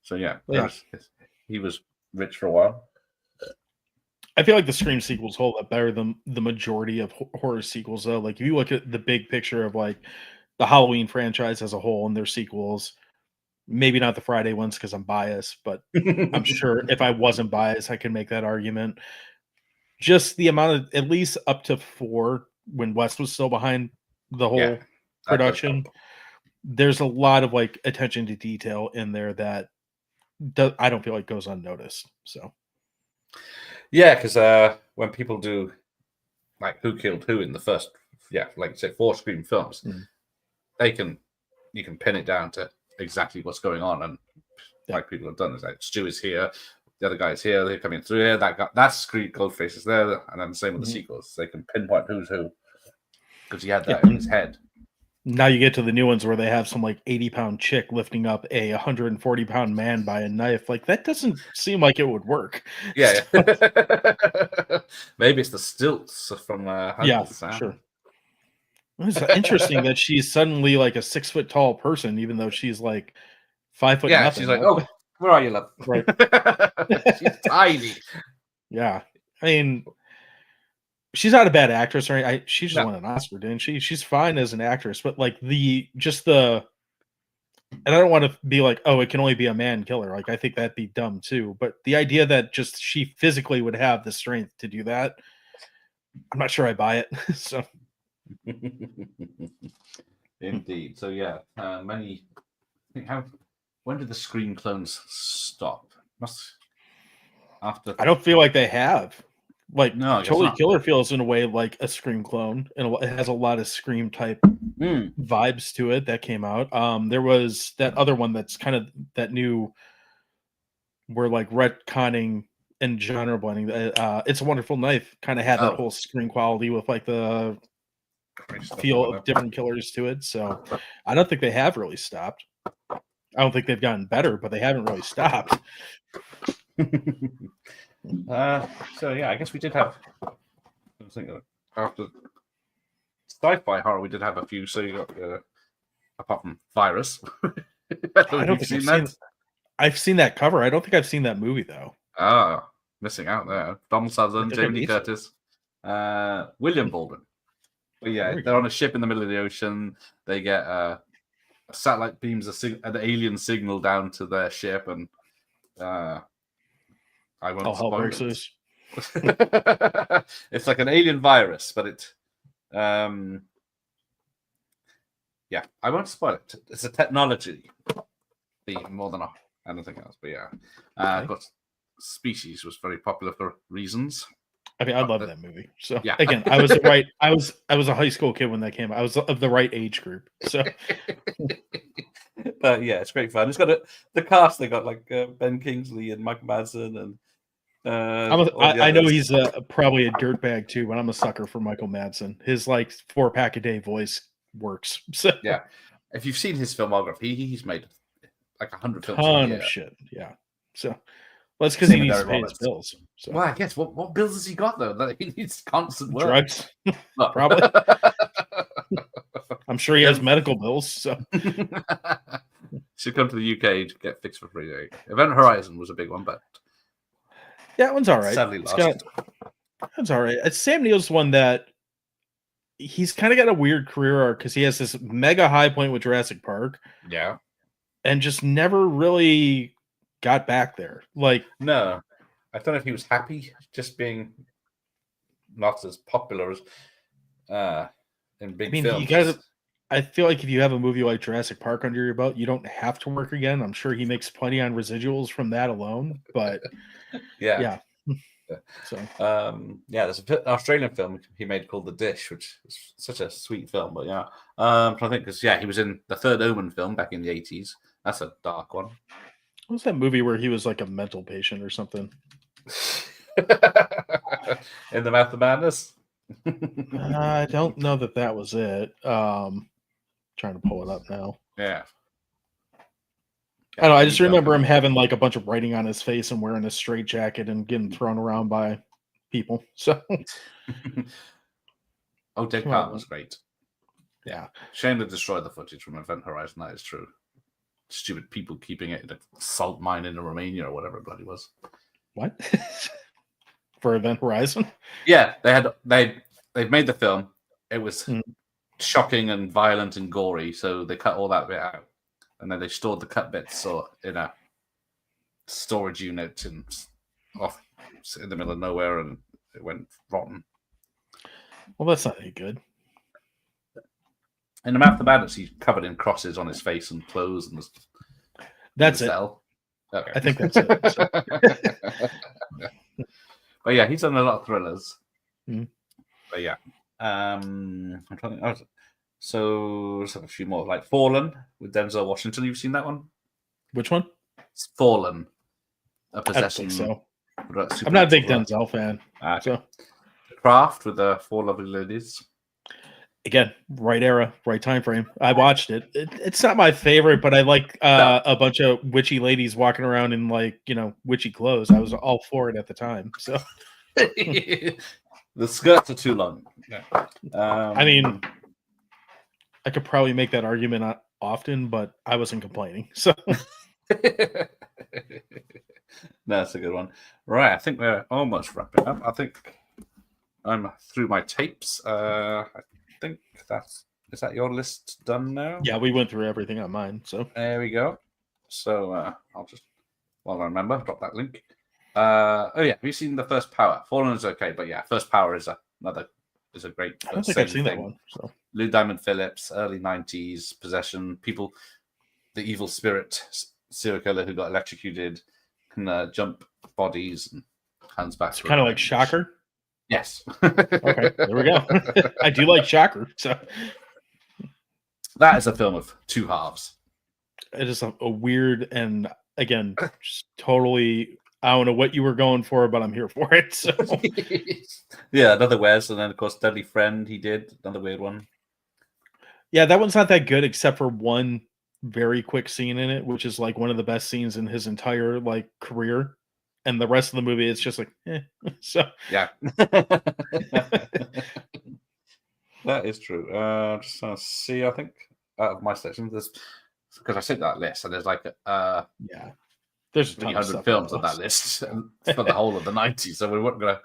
So he was rich for a while. I feel like the Scream sequels hold up better than the majority of horror sequels, though. Like, if you look at the big picture of like the Halloween franchise as a whole and their sequels, maybe not the Friday ones because I'm biased, but I'm sure if I wasn't biased, I could make that argument. Just the amount of at least up to 4 when Wes was still behind the Yeah, whole that does production. help. There's a lot of like attention to detail in there that I don't feel like goes unnoticed. So Yeah, because when people do like who killed who in the first, like you say, 4 Scream films, Mm. you can pin it down to exactly what's going on, and Yeah. like people have done is like Stu is here, the other guy is here, they're coming through here, that's Scream Goldface is there, and then the same with the Mhm. sequels. They can pinpoint who's who because he had Yeah. that in his head. Now you get to the new ones where they have some like 80-pound chick lifting up a 140-pound man by a knife. Like that doesn't seem like it would work. Yeah, So, maybe it's the stilts from yeah, Uncle Sam. sure. It's interesting that she's suddenly like a 6 foot tall person, even though she's like 5 foot Yeah, nothing. she's like, "Oh, where are you, love?" Right. She's tiny. Yeah. I mean, she's not a bad actress, right? She just No. won an Oscar, didn't she? She's fine as an actress, but like and I don't want to be like, oh, it can only be a man killer. Like I think that'd be dumb too. But the idea that just she physically would have the strength to do that, I'm not sure I buy it. So Indeed. So yeah, many. I think when did the Scream clones stop? Must after. I don't feel like they have. Like No, I guess Totally not. Killer feels in a way like a Scream clone, and it has a lot of Scream type vibes to it that came out. There was that other one that's kind of that new. We're like retconning and genre blending. It's a Wonderful Knife kind of had that Oh. whole Scream quality with like the Stuff feel or of whatever. different killers to it. So I don't think they have really stopped. I don't think they've gotten better, but they haven't really stopped. So yeah, I guess we did have. I was thinking after sci-fi horror, we did have a few. So you got apart from Virus. I don't think I've seen that cover. I don't think I've seen that movie though. Ah, missing out there. Donald Sutherland, I think I Jamie Lee need to. Curtis, William Baldwin. But yeah, There we they're on a ship in the middle of the ocean. They get satellite beams an alien signal down to their ship, and I won't Hell spoil breaks it. loose. It's like an alien virus, but it yeah, I won't spoil it. It's a technology theme more than anything else. But yeah, Okay. but Species was very popular for reasons. I mean, I love that movie. So Yeah. again, I was right. I was a high school kid when that came out. I was of the right age group. So But yeah, it's great fun. It's got the cast. They got like Ben Kingsley and Mike Madsen and I know he's probably a dirtbag too, but I'm a sucker for Michael Madsen. His like 4-pack a day voice works. So yeah. If you've seen his filmography, he's made like 100 films. ton of shit. Yeah. So well, that's because he needs to pay his bills. So well, I guess what bills has he got though? That he needs constant work. drugs, Well, probably. I'm sure he has medical bills. So should come to the UK to get fixed for free. Event Horizon was a big one, but that one's all right. sadly lost. That's all right. It's Sam Neill's one that he's kind of got a weird career arc because he has this mega high point with Jurassic Park. Yeah. And just never really got back there. Like, no, I don't know if he was happy just being not as popular as in big films. I feel like if you have a movie like Jurassic Park under your belt, you don't have to work again. I'm sure he makes plenty on residuals from that alone. But yeah. So there's an Australian film he made called The Dish, which is such a sweet film. But yeah, I think because he was in the Third Omen film back in the 80s. That's a dark one. What was that movie where he was like a mental patient or something? In the Mouth of Madness. I don't know that was it. Trying to pull it up now. Yeah. I don't know. I just remember him having like a bunch of writing on his face and wearing a straitjacket and getting thrown around by people. So, Dick Park was great. Yeah. Shame to destroy the footage from Event Horizon. That is true. Stupid people keeping it in a salt mine in Romania or whatever it bloody was. What? for Event Horizon. Yeah, they've made the film. It was Mm. shocking and violent and gory, so they cut all that bit out, and then they stored the cut bits in a storage unit off in the middle of nowhere, and it went rotten. Well, that's not any good. In the Mouth of Madness, he's covered in crosses on his face and clothes, and That's it. Okay. I think that's it. So. But yeah, he's done a lot of thrillers. Mm. But yeah, I'm trying to think. So let's have a few more, like Fallen with Denzel Washington. You've seen that one? Which one? It's Fallen, a I don't possession. think so. I'm I'm not a big Denzel fan. Okay. So Craft with the Four Lovely Ladies. again, right era, right time frame. I watched it. It's not my favorite, but I like a bunch of witchy ladies walking around in witchy clothes. I was all for it at the time. So The skirts are too long. Yeah. I mean, I could probably make that argument often, but I wasn't complaining. So that's a good one. Right, I think we're almost wrapping up. I think I'm through my tapes. I think is that your list done now? yeah, we went through everything on mine. So There we go. So I'll just, while I remember, drop that link. Oh yeah, have you seen the First Power? Fallen is okay, but yeah, First Power is a great. I don't think I've seen that one. So Lou Diamond Phillips, early 90s, possession, people, the evil spirit serial killer who got electrocuted, can jump bodies and hands back. it's kind of like Shocker. Yes. Okay, there we go. I do like Shocker. So that is a film of two halves. it is a weird and again, just totally. I don't know what you were going for, but I'm here for it. So Yeah, another Wes, and then of course Deadly Friend. He did another weird one. yeah, that one's not that good except for one very quick scene in it, which is like one of the best scenes in his entire career. And the rest of the movie, it's just like, So Yeah. That is true. Just trying to see, I think, out of my section, there's because I sent that list, and there's yeah, there's a ton of 300 stuff films on on that list for the whole of the 90s, so we weren't gonna.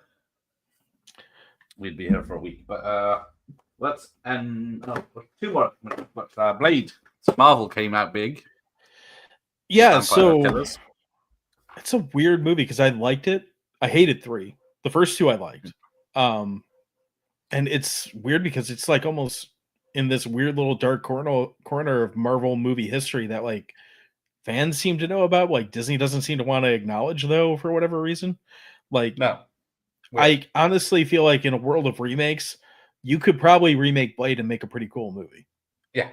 We'd be here for a week, but let's end. No, two more. But Blade, Marvel came out big. Yeah, Vampire so Killers. it's a weird movie because I liked it. I hated 3. The first 2 I liked. And it's weird because it's like almost in this weird little dark corner of Marvel movie history that fans seem to know about. Disney doesn't seem to want to acknowledge though for whatever reason. No, I honestly feel like in a world of remakes, you could probably remake Blade and make a pretty cool movie. yeah,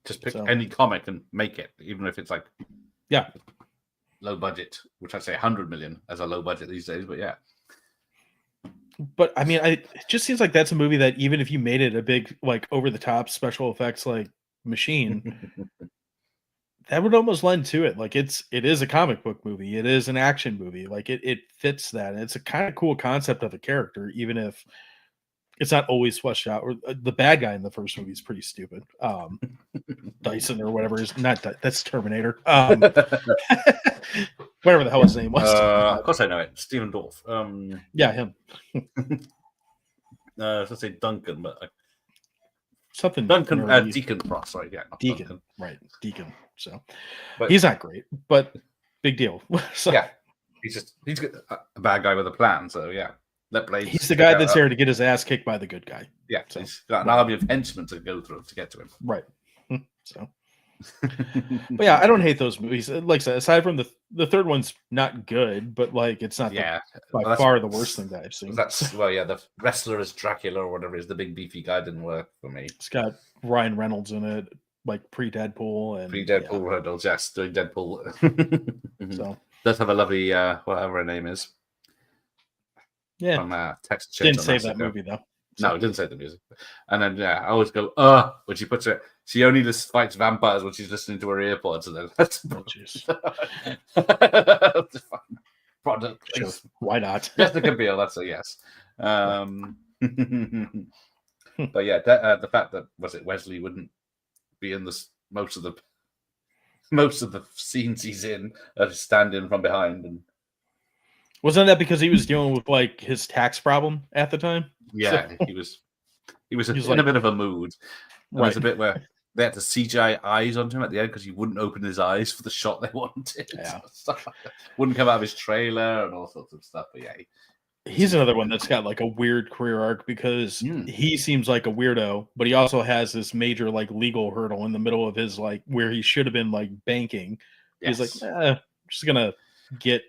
just pick So- any comic and make it, even if it's Yeah. low budget, which I'd say 100 million as a low budget these days. But yeah, But I mean, it just seems like that's a movie that even if you made it a big over the top special effects machine, that would almost lend to it. It is a comic book movie. It is an action movie. It fits that. And it's a kind of cool concept of a character, even if it's not always fleshed out. Or the bad guy in the first movie is pretty stupid. Dyson or whatever is not that's Terminator. Whatever the hell his name was. of course I know it. Stephen Dorff. Yeah, him. I was gonna say Duncan, but Something Duncan nerdy. Deacon Frost. Sorry, yeah, not Deacon, Duncan. right? Deacon. So But- he's not great, but big deal. So Yeah, he's a bad guy with a plan. So yeah, let Blade. he's the guy that's there to get his ass kicked by the good guy. Yeah, So- he's got an army of henchmen to go through to get to him. Right. So, but yeah, I don't hate those movies. Like I said, aside from the third one's not good, but it's not Yeah, by well, that's- far the worst thing that I've seen. that's yeah. The wrestler is Dracula or whatever is the big beefy guy didn't work for me. It's got Ryan Reynolds in it, pre Deadpool and Pre-Deadpool Reynolds, yes, doing Deadpool. Yeah, so Does have a lovely whatever her name is yeah, from Texas Chainsaw didn't save that Massacre. movie though. No, it didn't say the music. And then I always go, when she puts it. She only just fights vampires when she's listening to her earpods, and then that's Oh, jeez. product. Sure. Why not? Jessica Biel, that's a yes. But yeah, the fact that Wesley wouldn't be in most of the scenes he's in, stand in from behind, and Wasn't that because he was dealing with like his tax problem at the time? Yeah, So, he was in he's a like, bit of a mood. And right. there's a bit where they had to CGI eyes onto him at the end because he wouldn't open his eyes for the shot they wanted. Yeah. Stuff like that. Wouldn't come out of his trailer and all sorts of stuff. But yeah, He's another one that's got like a weird career arc because he seems like a weirdo, but he also has this major like legal hurdle in the middle of his like where he should have been like banking. yes. He's like, I'm just gonna get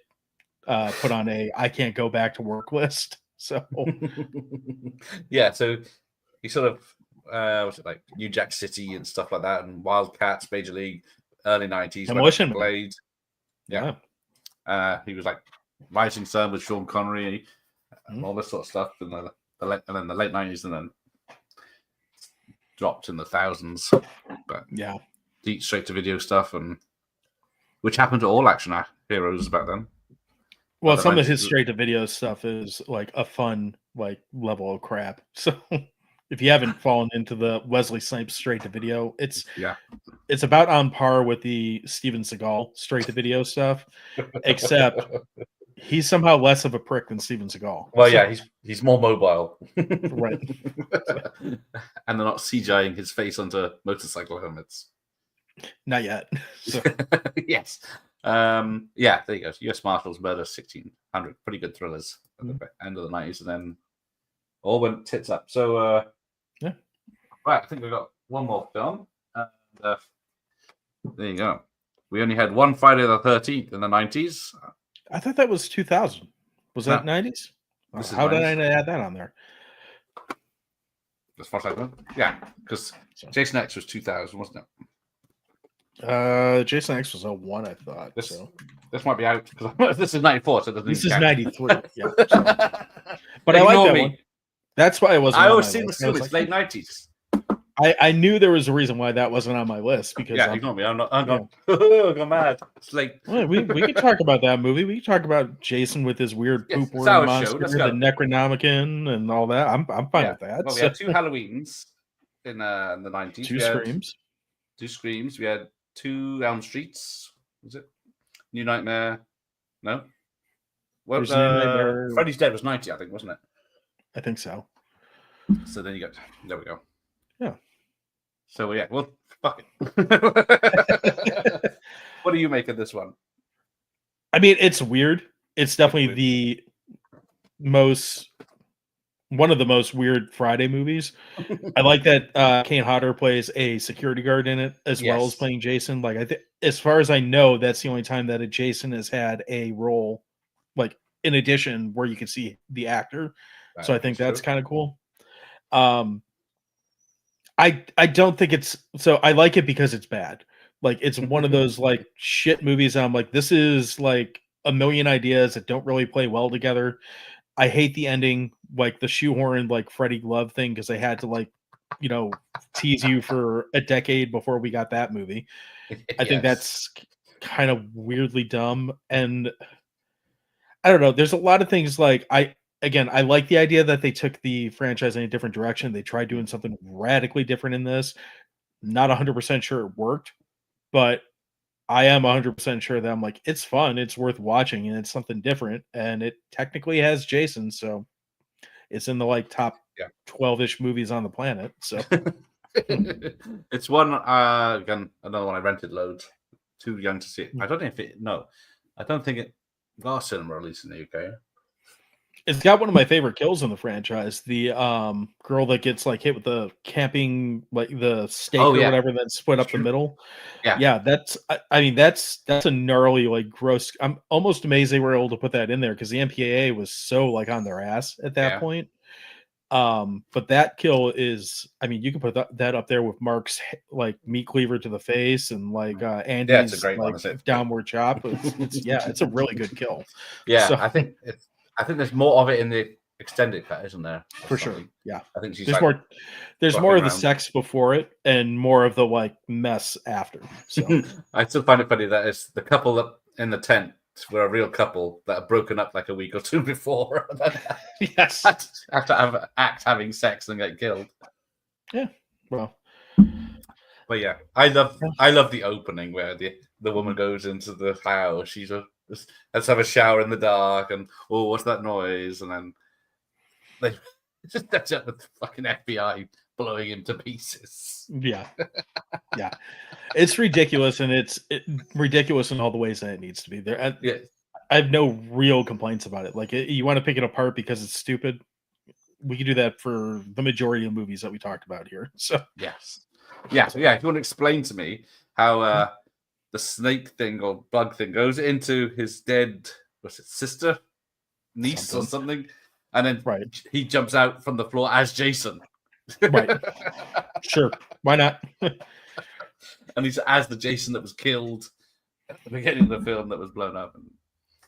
put on a I can't go back to work list. So yeah, so he sort of was it like New Jack City and stuff like that, and Wildcats, Major League, early 90s. Demolition Man. Blade. Yeah. He was like Rising Sun with Sean Connery, and all this sort of stuff, and then the late 90s, and then dropped in the thousands. But yeah, deep straight to video stuff, and which happened to all action heroes back then. Well, some of his straight to video stuff is like a fun like level of crap. So if you haven't fallen into the Wesley Snipes straight to video, it's about on par with the Steven Seagal straight to video stuff, except he's somehow less of a prick than Steven Seagal. Well, yeah, he's more mobile, right? And they're not CGIing his face onto motorcycle helmets. Not yet. So. Yes. Yeah, there you go. U.S. Marshals Murder 1600. Pretty good thrillers at the end of the 90s, and then all went tits up. So, yeah. Right, I think we've got one more film. And, there you go. We only had one Friday the 13th in the 90s. I thought that was 2000. Was that 90s? How did I add that on there? As far as I know. Yeah, because Jason X was 2000, wasn't it? Jason X was 01, I thought. This might be out because this is 94, so it doesn't. This is 93. Yeah. But I like that one. That's why it wasn't. I always seem to assume it's late 90s. I knew there was a reason why that wasn't on my list because ignore me. I'm not. I'm mad. It's like we can talk about that movie. We can talk about Jason with his weird poop wearing monster, the Necronomicon, and all that. I'm fine with that. Well, we had two Halloweens in the 90s. Two Screams. Two Screams. We had two Elm Streets. Was it New Nightmare? No. Well, Freddy's Dead was 90, I think, wasn't it? I think so. So then you got there we go. Yeah. So yeah, well, fuck it. What do you make of this one? I mean, it's weird. It's definitely one of the most weird Friday movies. I like that Kane Hodder plays a security guard in it as well as playing Jason. Like I think, as far as I know, that's the only time that a Jason has had a role, like in addition, where you can see the actor. So I think that's kind of cool. I don't think it's so. I like it because it's bad. Like it's one of those like shit movies. I'm like, this is like a million ideas that don't really play well together. I hate the ending, like the shoehorn, like Freddie Glove thing, because they had to like, tease you for a decade before we got that movie. I think that's kind of weirdly dumb, and I don't know. There's a lot of things like I like the idea that they took the franchise in a different direction. They tried doing something radically different in this. Not 100% sure it worked, but I am 100% sure that I'm like, it's fun, it's worth watching, and it's something different. And it technically has Jason, so it's in the like top 12-ish movies on the planet. So it's one again, another one I rented loads. Too young to see it. I don't know if I don't think it got a cinema release in the UK. It's got one of my favorite kills in the franchise. The girl that gets like hit with the camping, like the stake or whatever, that's split up the middle. Yeah. That's a gnarly, like gross. I'm almost amazed they were able to put that in there because the MPAA was so like on their ass at that point. But that kill is, you can put that up there with Mark's like meat cleaver to the face and like Andy's it's a great like one, downward chop. It's a really good kill. Yeah, so, I think there's more of it in the extended cut, isn't there? For sure. Yeah. I think she's there's more of the sex before it and more of the like mess after. So I still find it funny that it's the couple up in the tent were a real couple that are broken up like a week or two before. Yes. After having sex and get killed. Yeah. Well. But yeah, I love the opening where the woman goes into the house. She's a let's have a shower in the dark, and oh, what's that noise? And then they just catch up with the fucking FBI blowing him to pieces. Yeah. Yeah. It's ridiculous, and it's ridiculous in all the ways that it needs to be. Yeah. I have no real complaints about it. Like, you want to pick it apart because it's stupid, we can do that for the majority of movies that we talked about here. So yes. Yeah. So yeah, if you want to explain to me how the snake thing or bug thing goes into his dead, what's it, sister, niece or something, and then he jumps out from the floor as Jason. Right. Sure. Why not? And he's as the Jason that was killed at the beginning of the film that was blown up.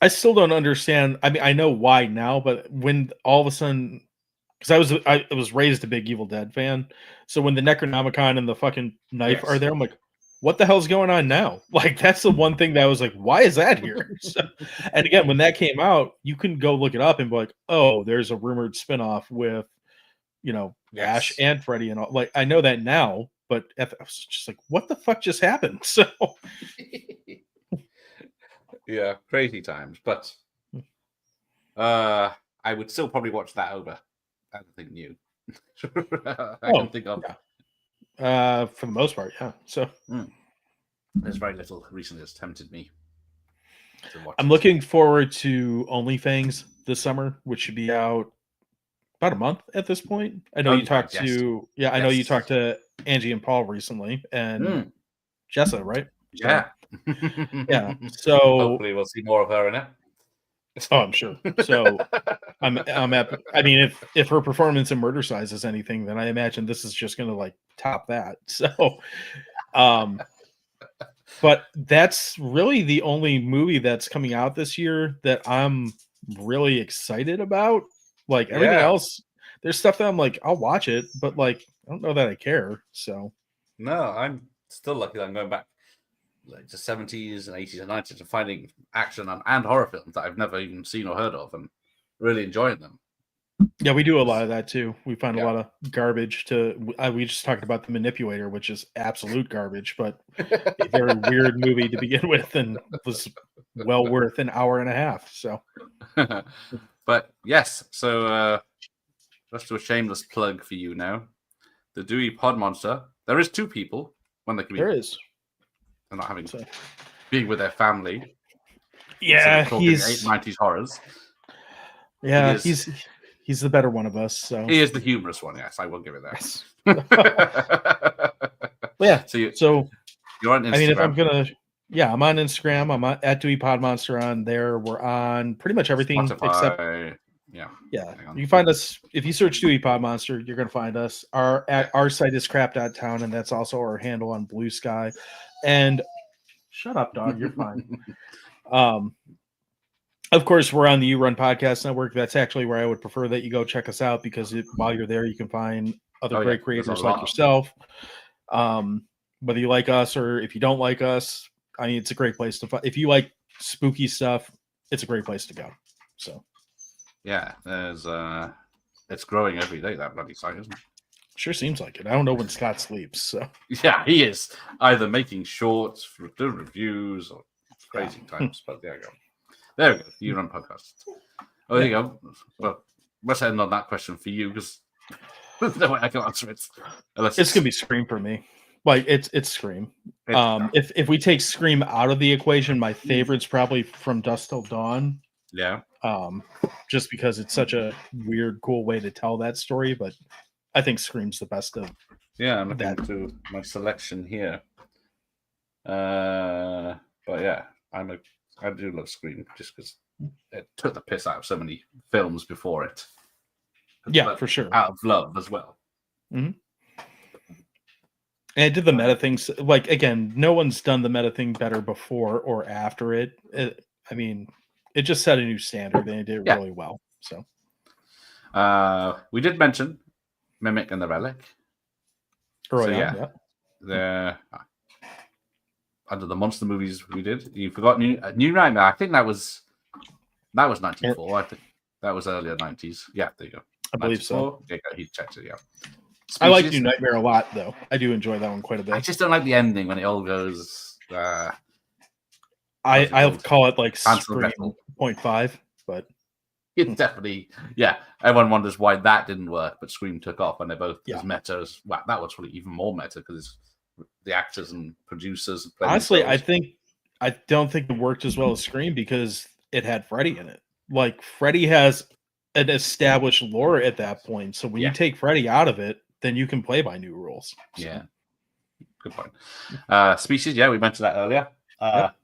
I still don't understand. I mean, I know why now, but when all of a sudden, because I was raised a big Evil Dead fan, so when the Necronomicon and the fucking knife are there, I'm like, what the hell's going on now? Like, that's the one thing that I was like, why is that here? So, and again, when that came out, you can go look it up and be like, oh, there's a rumored spinoff with, Ash and Freddy and all. Like, I know that now, but I was just like, what the fuck just happened? So, yeah, crazy times. But I would still probably watch that over anything new. I can think of. Yeah. For the most part, yeah. So there's very little recently that's tempted me to watch. I'm looking forward to OnlyFans this summer, which should be out about a month at this point. I know you talked to I know you talked to Angie and Paul recently, and Jessa, right? Yeah. Yeah. So hopefully we'll see more of her in it. Oh, I'm sure. So I'm at, I mean, if her performance in Murder Size is anything, then I imagine this is just going to like top that. So, but that's really the only movie that's coming out this year that I'm really excited about. Like everything else, there's stuff that I'm like, I'll watch it, but like, I don't know that I care. So, no, I'm still lucky that I'm going back like the 70s and 80s and 90s and finding action and horror films that I've never even seen or heard of and really enjoying them. Yeah, we do a lot of that too. We find a lot of garbage we just talked about The Manipulator, which is absolute garbage, but a very weird movie to begin with and was well worth an hour and a half. So, but yes, so let's do a shameless plug for you now. The Dewey Pod Monster. There is two people when they can be. There is. They're not having being with their family. Yeah, he's 90s horrors. Yeah, he's the better one of us. So he is the humorous one. Yes, I will give it that. Yeah. So you're on Instagram. I mean, if I'm gonna, I'm on Instagram. I'm at Dewey Pod Monster on there. We're on pretty much everything except. Yeah. You can find us if you search Dewey Pod Monster. You're gonna find us. Our site is crap.town, and that's also our handle on Blue Sky. And shut up, dog. You're fine. Of course, we're on the You Run Podcast Network. That's actually where I would prefer that you go check us out because while you're there, you can find other great creators like yourself. Whether you like us or if you don't like us, I mean, it's a great place to find. If you like spooky stuff, it's a great place to go. So, yeah, there's it's growing every day. That bloody site, isn't it? Sure seems like it. I don't know when Scott sleeps. So yeah, he is either making shorts for doing reviews or crazy times. But there you go. There we go. You Run Podcast. Oh, there you go. Well, let's end on that question for you because there's no way I can answer it. It's gonna be Scream for me. Like it's Scream. If we take Scream out of the equation, my favorite's probably From Dusk Till Dawn. Yeah. Just because it's such a weird, cool way to tell that story, but I think Scream's the best of. Yeah, I'm looking to my selection here. But yeah, I do love Scream just because it took the piss out of so many films before it. Yeah, but for sure. Out of love as well. Mm-hmm. And it did the meta things. Like, again, no one's done the meta thing better before or after it. I mean, it just set a new standard and it did really well. So, we did mention Mimic and the Relic. They're under the monster movies we did. You forgot New Nightmare. I think that was 94. I think that was earlier 90s. Yeah, there you go. I believe so. Yeah, he checked it. Yeah. Species. I like New Nightmare a lot, though. I do enjoy that one quite a bit. I just don't like the ending when it all goes. I'll call it like Scream Transcendental. 0.5, but It's definitely, yeah. Everyone wonders why that didn't work, but Scream took off, and they're both Yeah. as meta as well. That was probably even more meta because the actors and producers. Play honestly, themselves. I don't think it worked as well as Scream because it had Freddy in it. Like Freddy has an established lore at that point, so when you Yeah. take Freddy out of it, then you can play by new rules. So, Yeah, good point. Species, yeah, we mentioned that earlier. Yep.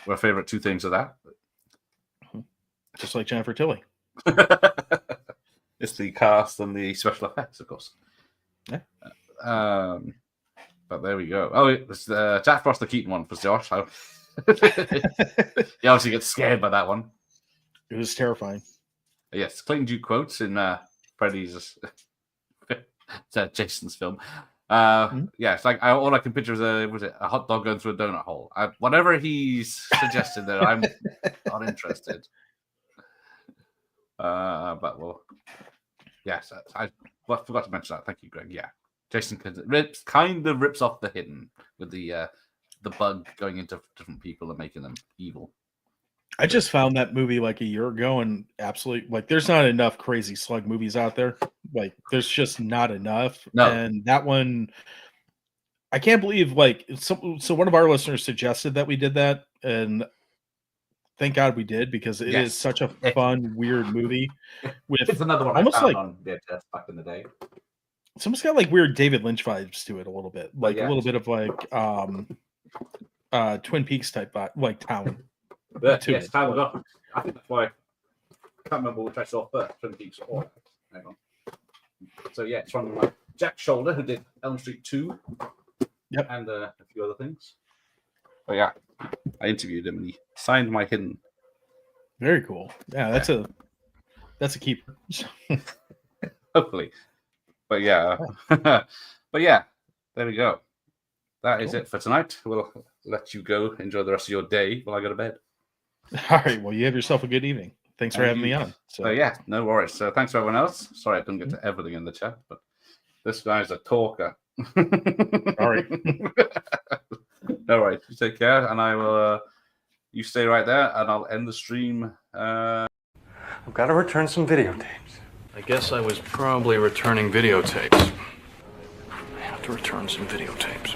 Our favorite two things of that. just like Jennifer Tilly. It's the cast and the special effects, of course. Yeah. But there we go. Oh, it's the Jack Frost the Keaton one for Josh. He obviously gets scared by that one. It was terrifying. Yes, Clayton Duke quotes in Freddy's Jason's film. Yeah, it's like all I can picture is a hot dog going through a donut hole. Whatever he's suggested there, I'm not interested. But well, yes, I forgot to mention that. Thank you, Greg. Yeah, Jason kind of rips off the Hidden with the bug going into different people and making them evil. I just found that movie like a year ago, and absolutely like there's not enough crazy slug movies out there. Like there's just not enough. No. And that one, I can't believe like so one of our listeners suggested that we did that, and thank God we did because it is such a fun, weird movie. It's another one almost I found like on VHS back in the day. It's almost got like weird David Lynch vibes to it a little bit, like a little bit of like Twin Peaks type vibe, like town. Yes, Town of I think that's why I can't remember which I saw first, Twin Peaks or hang on. So yeah, it's from Jack Shoulder, who did Elm Street 2. Yep. And a few other things. But yeah, I interviewed him and he signed my Hidden. Very cool. Yeah, that's a keeper. Hopefully. But yeah. But yeah, there we go. That is it for tonight. We'll let you go. Enjoy the rest of your day while I go to bed. All right. Well, you have yourself a good evening. Thanks for having me on. So yeah, no worries. So thanks to everyone else. Sorry I couldn't get to everything in the chat, but this guy's a talker. All right. No worries. You take care, and I will. You stay right there, and I'll end the stream. I've got to return some videotapes. I guess I was probably returning videotapes. I have to return some videotapes.